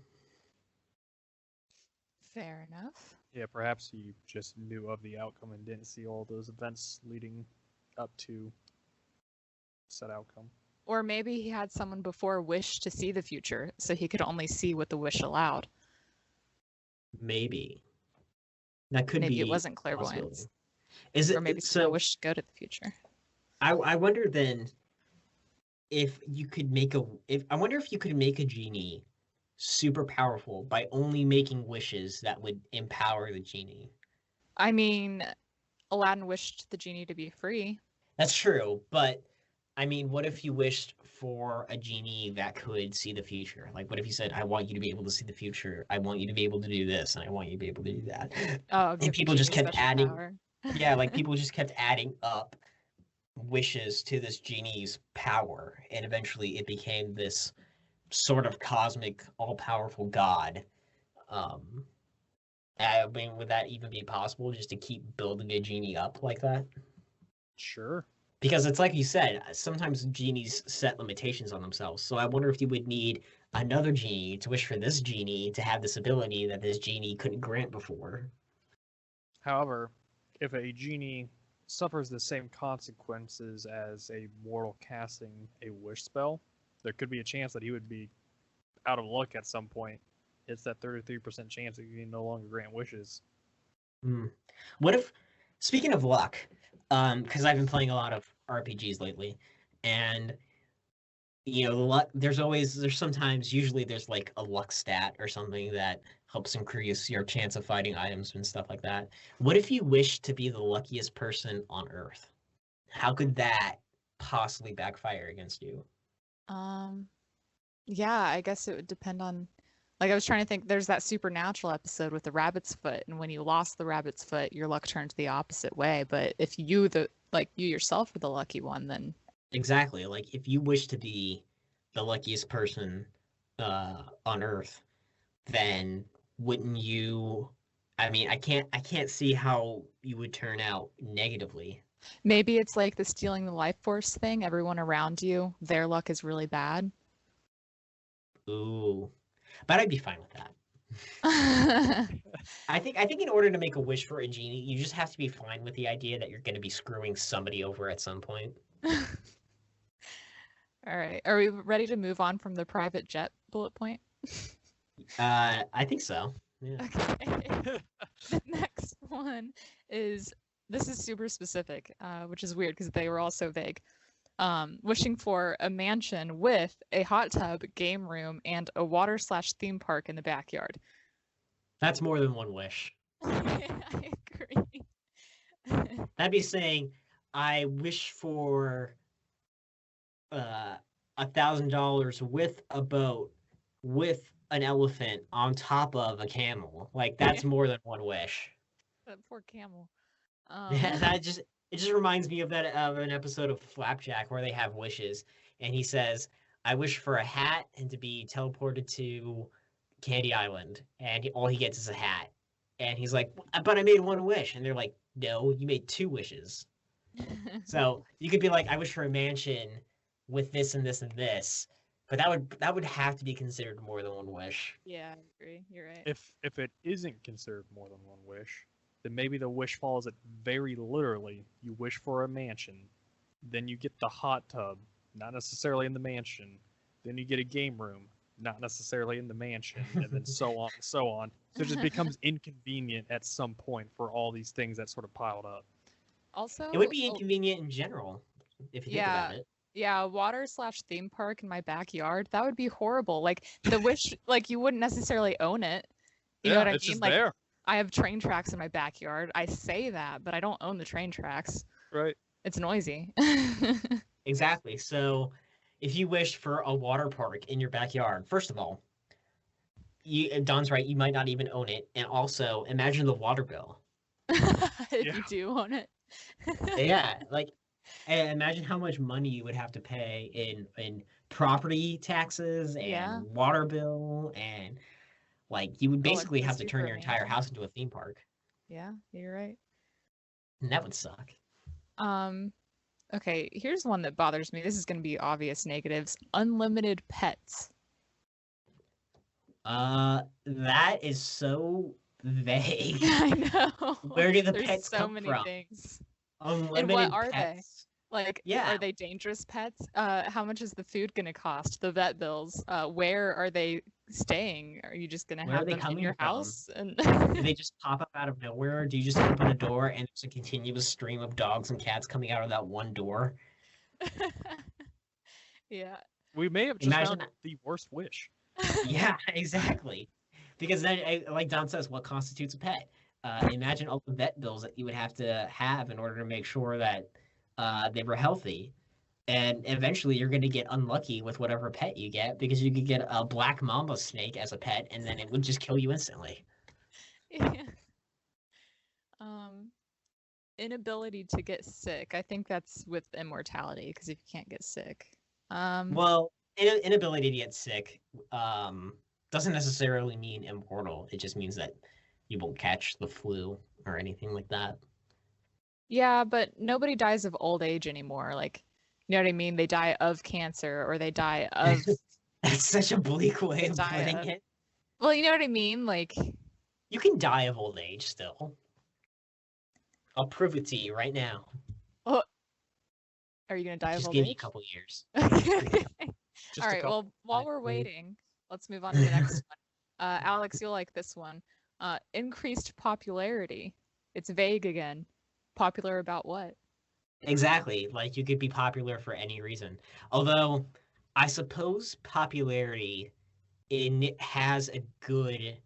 Fair enough. Yeah, perhaps he just knew of the outcome and didn't see all those events leading up to said outcome. Or maybe he had someone before wish to see the future, so he could only see what the wish allowed. Maybe. That could Maybe be it wasn't clairvoyance. Is it, or maybe so someone wished to go to the future. I wonder then if you could make I wonder if you could make a genie super powerful by only making wishes that would empower the genie. I mean, Aladdin wished the genie to be free. That's true, but I mean, what if you wished for a genie that could see the future? Like, what if you said, I want you to be able to see the future. I want you to be able to do this, and I want you to be able to do that. Oh, And give the people just genie kept special adding, power. yeah, like people just kept adding up wishes to this genie's power, and eventually it became this sort of cosmic, all-powerful god. I mean, would that even be possible just to keep building a genie up like that? Sure. Because it's like you said, sometimes genies set limitations on themselves. So I wonder if you would need another genie to wish for this genie to have this ability that this genie couldn't grant before. However, if a genie suffers the same consequences as a mortal casting a wish spell, there could be a chance that he would be out of luck at some point. It's that 33% chance that you can no longer grant wishes. What if, speaking of luck, because I've been playing a lot of RPGs lately, and the luck, usually there's like a luck stat or something that helps increase your chance of fighting items and stuff like that. What if you wish to be the luckiest person on Earth? How could that possibly backfire against you? Yeah, I guess it would depend on. Like I was trying to think, there's that supernatural episode with the rabbit's foot, and when you lost the rabbit's foot, your luck turned the opposite way. But if you yourself were the lucky one, then Exactly. Like if you wish to be the luckiest person on Earth, then wouldn't you? I mean, I can't see how you would turn out negatively. maybe it's like the stealing the life force thing. Everyone around you, their luck is really bad. Ooh, but I'd be fine with that. I think in order to make a wish for a genie, you just have to be fine with the idea that you're going to be screwing somebody over at some point. All right. Are we ready to move on from the private jet bullet point? I think so. Yeah. Okay. The next one is this is super specific, which is weird because they were all so vague. Wishing for a mansion with a hot tub, game room, and a water/theme park in the backyard. That's more than one wish. I agree. That'd be saying, I wish for $1,000 with a boat with an elephant on top of a camel. Like that's more than one wish. That poor camel. It just reminds me of an episode of Flapjack where they have wishes, and he says, "I wish for a hat and to be teleported to Candy Island," and all he gets is a hat, and he's like, "But I made one wish," and they're like, "No, you made two wishes." So you could be like, "I wish for a mansion with this and this and this," but that would have to be considered more than one wish. Yeah, I agree. You're right. If it isn't considered more than one wish, then maybe the wish falls at very literally. You wish for a mansion, then you get the hot tub, not necessarily in the mansion. Then you get a game room, not necessarily in the mansion, and then so on and so on. So it just becomes inconvenient at some point for all these things that sort of piled up. Also, It would be inconvenient in general if you think about it. Yeah, water/theme park in my backyard. That would be horrible. Like the wish, like you wouldn't necessarily own it. You know what I it's mean? just Like there. I have train tracks in my backyard. I say that, but I don't own the train tracks. Right. It's noisy. Exactly. So if you wished for a water park in your backyard, first of all, Don's right, you might not even own it. And also, imagine the water bill. If Yeah. you do own it. Yeah, like imagine how much money you would have to pay in property taxes and Yeah. water bill, and like you would basically have to Electricity turn for a your entire mansion. house into a theme park. Yeah, you're right. And that would suck. Okay, here's one that bothers me. This is going to be obvious negatives. Unlimited pets. That is so vague. I know. Where do the There's pets so come many from? things. Unlimited what are they? pets. Like, Yeah. are they dangerous pets? How much is the food going to cost? The vet bills. Where are they staying? Are you just going to Where are have they them in coming your from? house? And Do they just pop up out of nowhere? Do you just open a door and there's a continuous stream of dogs and cats coming out of that one door? yeah. We may have just Imagine found the worst wish. Yeah, exactly. Because then, like Don says, what constitutes a pet? Imagine all the vet bills that you would have to have in order to make sure that they were healthy. And eventually you're going to get unlucky with whatever pet you get because you could get a black mamba snake as a pet and then it would just kill you instantly. Yeah. Inability to get sick. I think that's with immortality because if you can't get sick. Well, inability to get sick doesn't necessarily mean immortal. It just means that you won't catch the flu or anything like that. Yeah, but nobody dies of old age anymore. Like, you know what I mean? They die of cancer or they die of. That's such a bleak way of Die putting of- it. Well, you know what I mean? Like, You can die of old age still. I'll prove it to you right now. are you going to die of Just old give me a age? couple years. Okay. Just All a right. couple. Well, while we're waiting, let's move on to the next one. Alex, you'll like this one. Increased popularity. It's vague again. Popular about what? Exactly. Like you could be popular for any reason. Although I suppose popularity has a good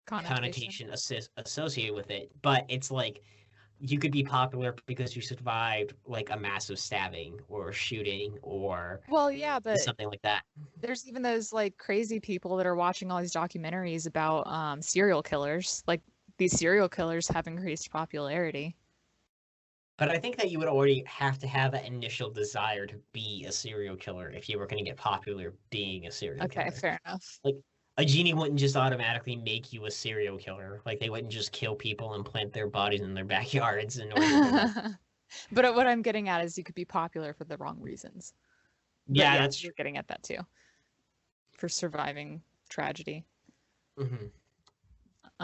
connotation associated with it, but it's like you could be popular because you survived like a massive stabbing or shooting or Well, yeah, but something like that. there's even those like crazy people that are watching all these documentaries about serial killers. Like these serial killers have increased popularity. But I think that you would already have to have an initial desire to be a serial killer if you were going to get popular being a serial killer. Okay, fair enough. Like a genie wouldn't just automatically make you a serial killer. Like they wouldn't just kill people and plant their bodies in their backyards in order to... But what I'm getting at is you could be popular for the wrong reasons. But Yeah, that's you're getting at that too. For surviving tragedy. Mm-hmm.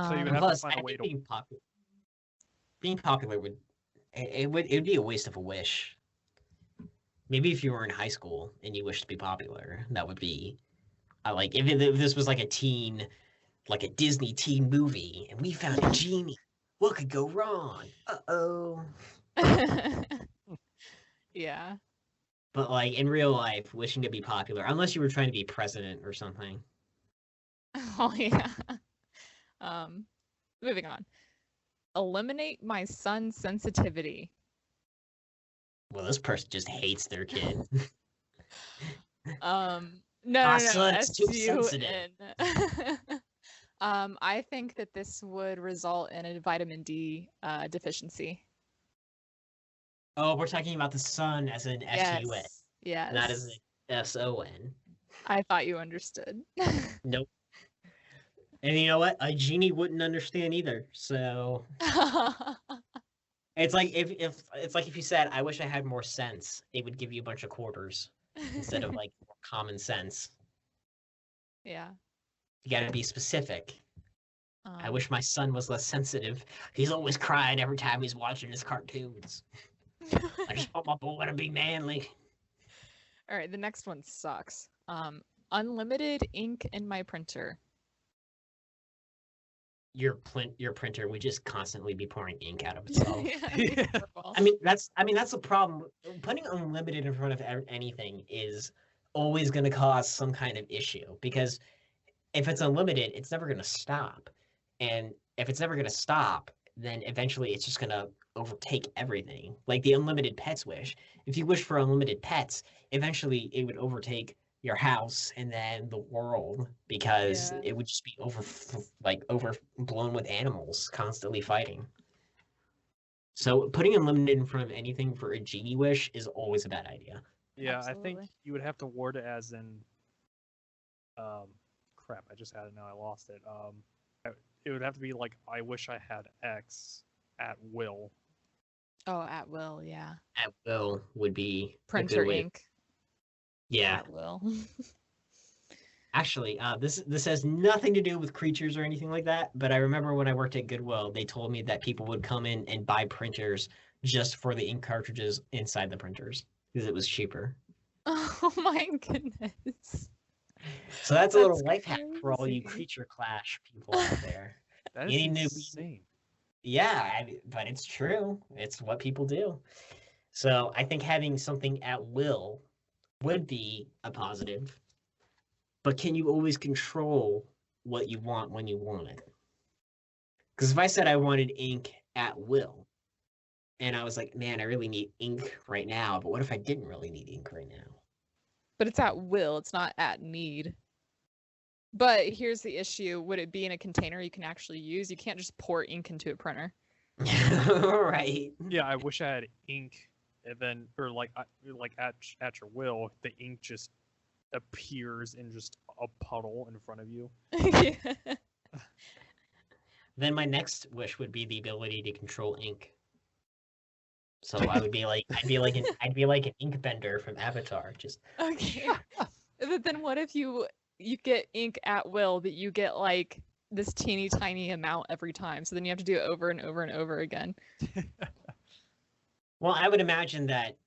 So you would have Plus, to find I a way think to. being popular would be a waste of a wish. Maybe if you were in high school and you wished to be popular, that would be like if this was like a Disney teen movie, and we found a genie. What could go wrong? Uh-oh. Yeah. But like in real life, wishing to be popular, unless you were trying to be president or something. Oh yeah. Moving on. Eliminate my son's sensitivity. Well, this person just hates their kid. No, son's too S-U-N. I think that this would result in a vitamin D deficiency. Oh, we're talking about the sun as an S-U-N, Yes. not as an S-O-N. I thought you understood. Nope. And you know what? A genie wouldn't understand either. So it's like if you said, "I wish I had more sense," it would give you a bunch of quarters instead of like more common sense. Yeah. You got to be specific. I wish my son was less sensitive. He's always crying every time he's watching his cartoons. I just want my boy to be manly. All right, the next one sucks. Unlimited ink in my printer. Your printer would just constantly be pouring ink out of itself. Yeah, horrible. I mean that's the problem. Putting unlimited in front of anything is always going to cause some kind of issue, because if it's unlimited, it's never going to stop. And if it's never going to stop, then eventually it's just going to overtake everything. Like the unlimited pets wish. If you wish for unlimited pets, eventually it would overtake your house and then the world, because Yeah. it would just be overblown with animals constantly fighting. So putting unlimited in front of anything for a genie wish is always a bad idea. Yeah, I Absolutely. think you would have to word it as in, crap, I just had it now, I lost it. It would have to be like, I wish I had X at will. Oh, at will, yeah. At will would be a Printer good way. ink Yeah, at will. actually, this has nothing to do with creatures or anything like that. But I remember when I worked at Goodwill, they told me that people would come in and buy printers just for the ink cartridges inside the printers because it was cheaper. Oh my goodness. So that's a little That's life hack for all you crazy. creature clash people out there. That You is need to- insane. Yeah, but it's true. It's what people do. So I think having something at will would be a positive. But can you always control what you want when you want it? Because if I said I wanted ink at will, and I was like, man, I really need ink right now, but what if I didn't really need ink right now? But it's at will, it's not at need. But here's the issue. Would it be in a container you can actually use? You can't just pour ink into a printer. Right. Yeah, I wish I had ink, and then, or like at your will, the ink just appears in just a puddle in front of you. Yeah. Then my next wish would be the ability to control ink. So I would be like, I'd be like an ink bender from Avatar. Just Okay. But then what if you get ink at will, but you get like this teeny tiny amount every time, so then you have to do it over and over and over again. well, I would imagine that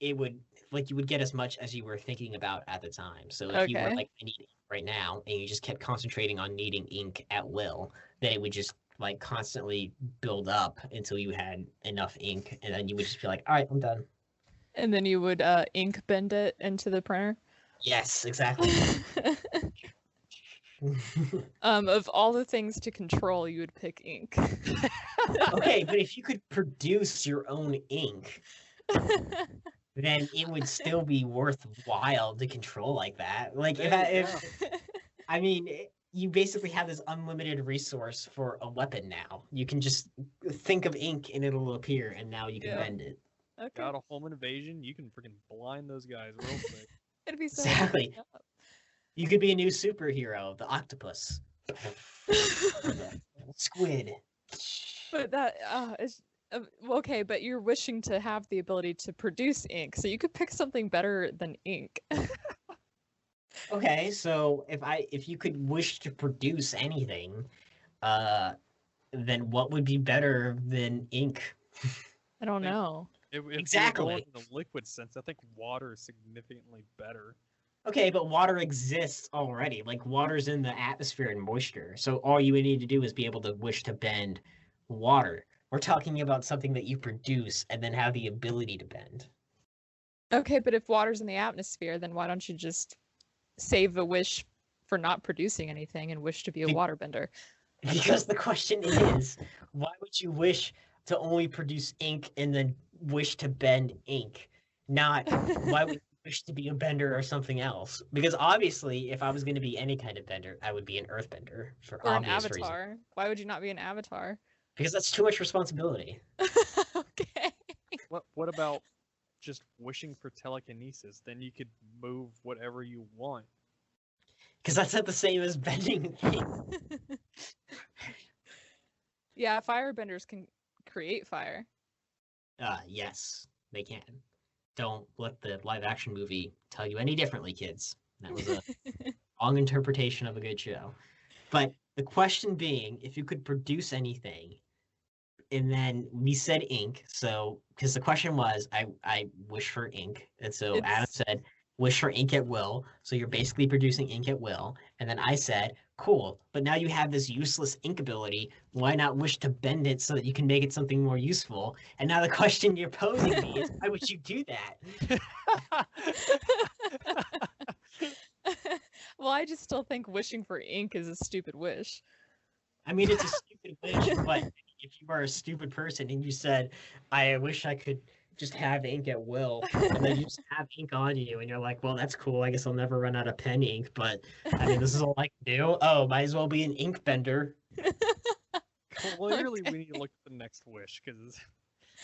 it would you would get as much as you were thinking about at the time. So if you were Okay. like, I need ink right now, and you just kept concentrating on needing ink at will, then it would just like constantly build up until you had enough ink, and then you would just be like, all right, I'm done. And then you would ink bend it into the printer. Yes, exactly. Of all the things to control, you would pick ink. Okay, but if you could produce your own ink, then it would still be worthwhile to control like that. Like if I mean, you basically have this unlimited resource for a weapon now. You can just think of ink and it'll appear, and now you can Yeah. bend it. Okay. Got a home invasion, you can freaking blind those guys real quick. It'd be so Exactly. fucked up. You could be a new superhero, the octopus, or the squid. But that is okay. But you're wishing to have the ability to produce ink, so you could pick something better than ink. Okay, so if you could wish to produce anything, then what would be better than ink? I don't Think- know. If we were Exactly. going in the liquid sense, I think water is significantly better. Okay, but water exists already. Like water's in the atmosphere and moisture. So all you would need to do is be able to wish to bend water. We're talking about something that you produce and then have the ability to bend. Okay, but if water's in the atmosphere, then why don't you just save a wish for not producing anything and wish to be a Be- waterbender? Because the question is, why would you wish to only produce ink and then wish to bend ink? Not why would you wish to be a bender or something else? Because obviously, if I was going to be any kind of bender, I would be an earthbender for Or an obvious reasons. avatar? Why would you not be an avatar? Because that's too much responsibility. Okay. What about just wishing for telekinesis? Then you could move whatever you want. Because that's not the same as bending things. Yeah, firebenders can create fire. Yes, they can. Don't let the live action movie tell you any differently, kids. That was a long interpretation of a good show. But The question being, if you could produce anything, and then we said ink. So, because the question was, I wish for ink, and so Adam It's said, wish for ink at will. So you're basically producing ink at will. And then I said, cool, but now you have this useless ink ability. Why not wish to bend it so that you can make it something more useful? And now the question you're posing me is, why would you do that? well, I just still think wishing for ink is a stupid wish. I mean, it's a stupid wish, but if you are a stupid person and you said, I wish I could just have ink at will, and then you just have ink on you, and you're like, well, that's cool. I guess I'll never run out of pen ink, but I mean, this is all I can do. Oh, might as well be an ink bender. Clearly, Okay. we need to look at the next wish because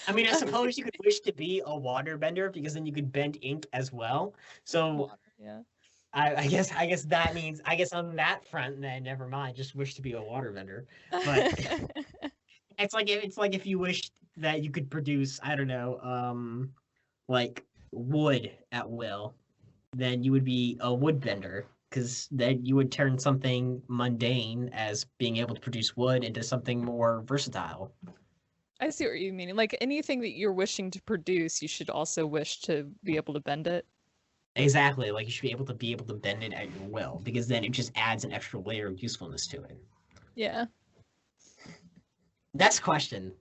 I mean, I suppose you could wish to be a water bender because then you could bend ink as well. So Water, yeah. I guess that means on that front, then never mind. Just wish to be a water bender. But it's like if you wished that you could produce, I don't know, like wood at will, then you would be a wood bender because then you would turn something mundane as being able to produce wood into something more versatile. I see what you mean. Like anything that you're wishing to produce, you should also wish to be able to bend it. Exactly, like you should be able to bend it at your will because then it just adds an extra layer of usefulness to it. Yeah. Next question.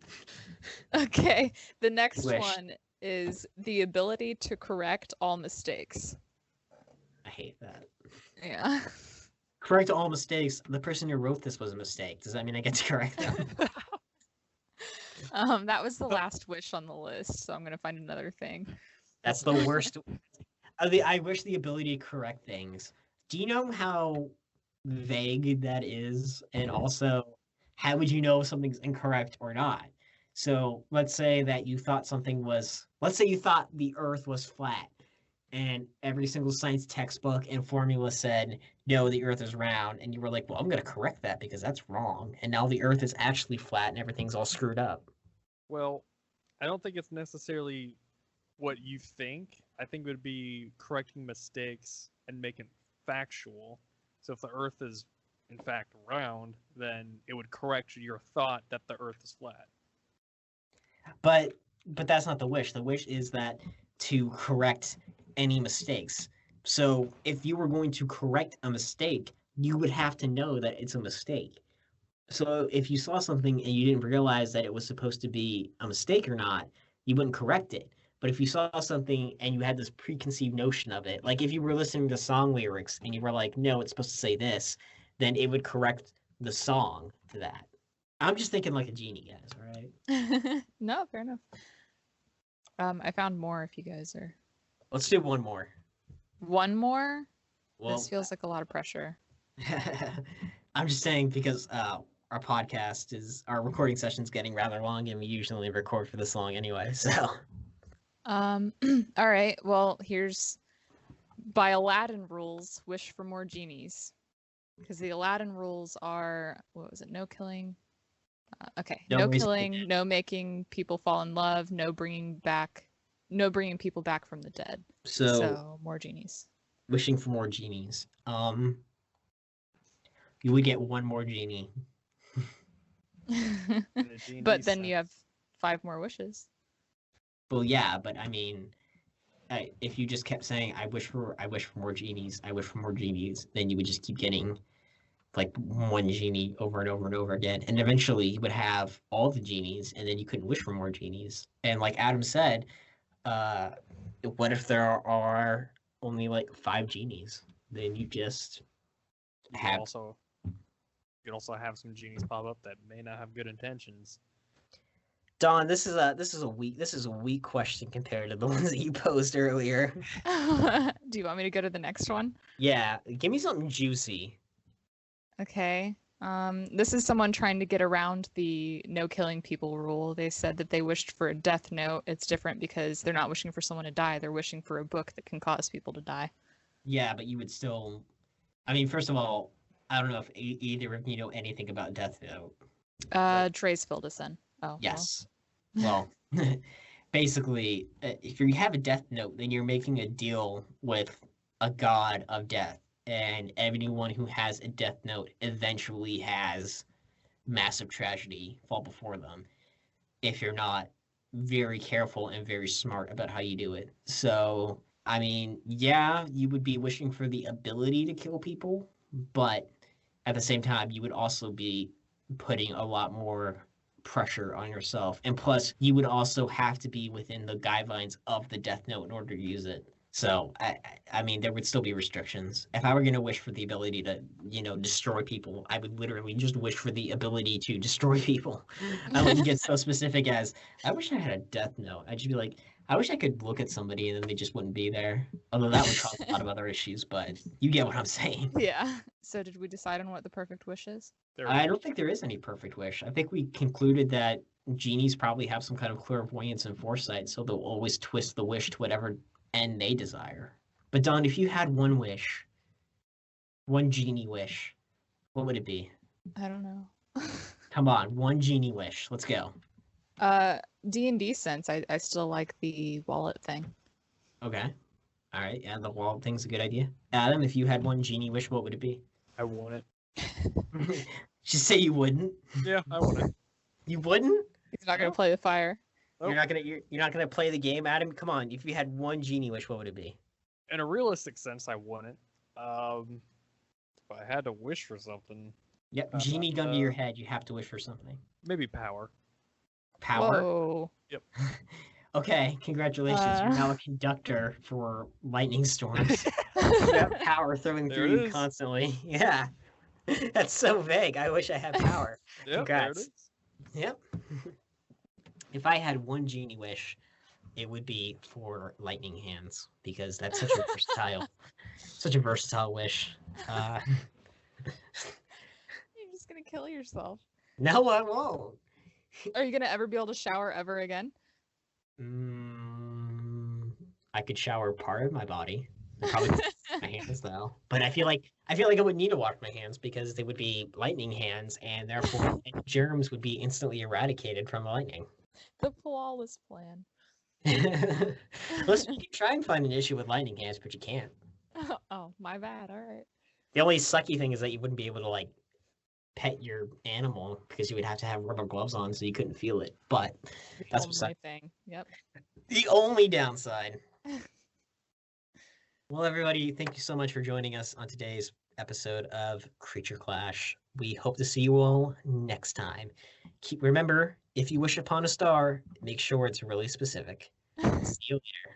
Okay. The next Wish. one is the ability to correct all mistakes. I hate that. Yeah. Correct all mistakes. The person who wrote this was a mistake. Does that mean I get to correct them? That was the last wish on the list, so I'm gonna find another thing. That's the worst. I wish the ability to correct things. Do you know how vague that is? And also, how would you know if something's incorrect or not? So let's say that you thought let's say you thought the Earth was flat, and every single science textbook and formula said, no, the Earth is round. And you were like, well, I'm going to correct that because that's wrong. And now the Earth is actually flat and everything's all screwed up. well, I don't think it's necessarily what you think. I think it would be correcting mistakes and making it factual. So if the Earth is in fact round, then it would correct your thought that the Earth is flat. But that's not the wish. The wish is that to correct any mistakes. So if you were going to correct a mistake, you would have to know that it's a mistake. So if you saw something and you didn't realize that it was supposed to be a mistake or not, you wouldn't correct it. But if you saw something and you had this preconceived notion of it, like if you were listening to song lyrics and you were like, no, it's supposed to say this, then it would correct the song to that. I'm just thinking like a genie, guys, all right? No, fair enough. I found more if you guys are. Let's do one more. One more? Well, This feels like a lot of pressure. I'm just saying because our recording session's getting rather long and we usually record for this long anyway, so. All right. Well, here's by Aladdin rules, wish for more genies. Because the Aladdin rules are, what was it? No killing. Okay. No No raising the killing, dead. no making people fall in love, no bringing people back from the dead. So So more genies. wishing for more genies. You would get one more genie. In a genie But then you have sense. 5 more wishes. Well, yeah, but I mean, if you just kept saying, I wish for more genies, I wish for more genies, then you would just keep getting like one genie over and over and over again. And eventually you would have all the genies and then you couldn't wish for more genies. And like Adam said, what if there are only like 5 genies? Then you just You have could also have some genies pop up that may not have good intentions. Don, this is a weak question compared to the ones that you posed earlier. Do you want me to go to the next one? Yeah, give me something juicy. Okay. This is someone trying to get around the no killing people rule. They said that they wished for a death note. It's different because they're not wishing for someone to die. They're wishing for a book that can cause people to die. Yeah, but you would still. I mean, first of all, I don't know if either of you know anything about Death Note. Dre's filled us in. Oh. Yes. Well, basically, if you have a Death Note, then you're making a deal with a god of death. and anyone who has a death note eventually has massive tragedy fall before them if you're not very careful and very smart about how you do it. So, I mean, yeah, you would be wishing for the ability to kill people, but at the same time, you would also be putting a lot more pressure on yourself. And plus, you would also have to be within the guidelines of the death note in order to use it. So, I mean, there would still be restrictions. If I were going to wish for the ability to, destroy people, I would literally just wish for the ability to destroy people. I wouldn't get so specific as, I wish I had a death note. I'd just be like, I wish I could look at somebody and then they just wouldn't be there. Although that would cause a lot of other issues, but you get what I'm saying. Yeah. So did we decide on what the perfect wish is? I don't think there is any perfect wish. I think we concluded that genies probably have some kind of clairvoyance and foresight, so they'll always twist the wish to whatever end they desire. But Don, if you had one wish, one genie wish, what would it be? I don't know. Come on, one genie wish. Let's go. D&D sense, I still like the wallet thing. Okay. All right. Yeah, the wallet thing's a good idea. Adam, if you had one genie wish, what would it be? I want it. Just say you wouldn't. Yeah, I want it. You wouldn't? He's not gonna play with fire. Nope. You're not gonna play the game, Adam. Come on. If you had one genie wish, what would it be? In a realistic sense, I want it. If I had to wish for something, Yep. Genie gun to your head. You have to wish for something. maybe power. Power. Whoa. Okay. Congratulations. You're now a conductor for lightning storms. You have power throwing There through it you is. constantly. Yeah. That's so vague. I wish I had power. Yep, there it Congrats. is. Yep. If I had one genie wish, it would be for lightning hands because that's such a versatile wish. You're just gonna kill yourself. No, I won't. Are you gonna ever be able to shower ever again? I could shower part of my body. I'd probably wash my hands though. But I feel like I would need to wash my hands because they would be lightning hands, and therefore any germs would be instantly eradicated from the lightning. The flawless plan. Listen, you can try and find an issue with lightning hands, but you can't. Oh, my bad. All right. The only sucky thing is that you wouldn't be able to like pet your animal because you would have to have rubber gloves on so you couldn't feel it. But that's The beside only thing. Yep. the only downside. Well, everybody, thank you so much for joining us on today's episode of Creature Clash. We hope to see you all next time. Remember, if you wish upon a star, make sure it's really specific. See you later.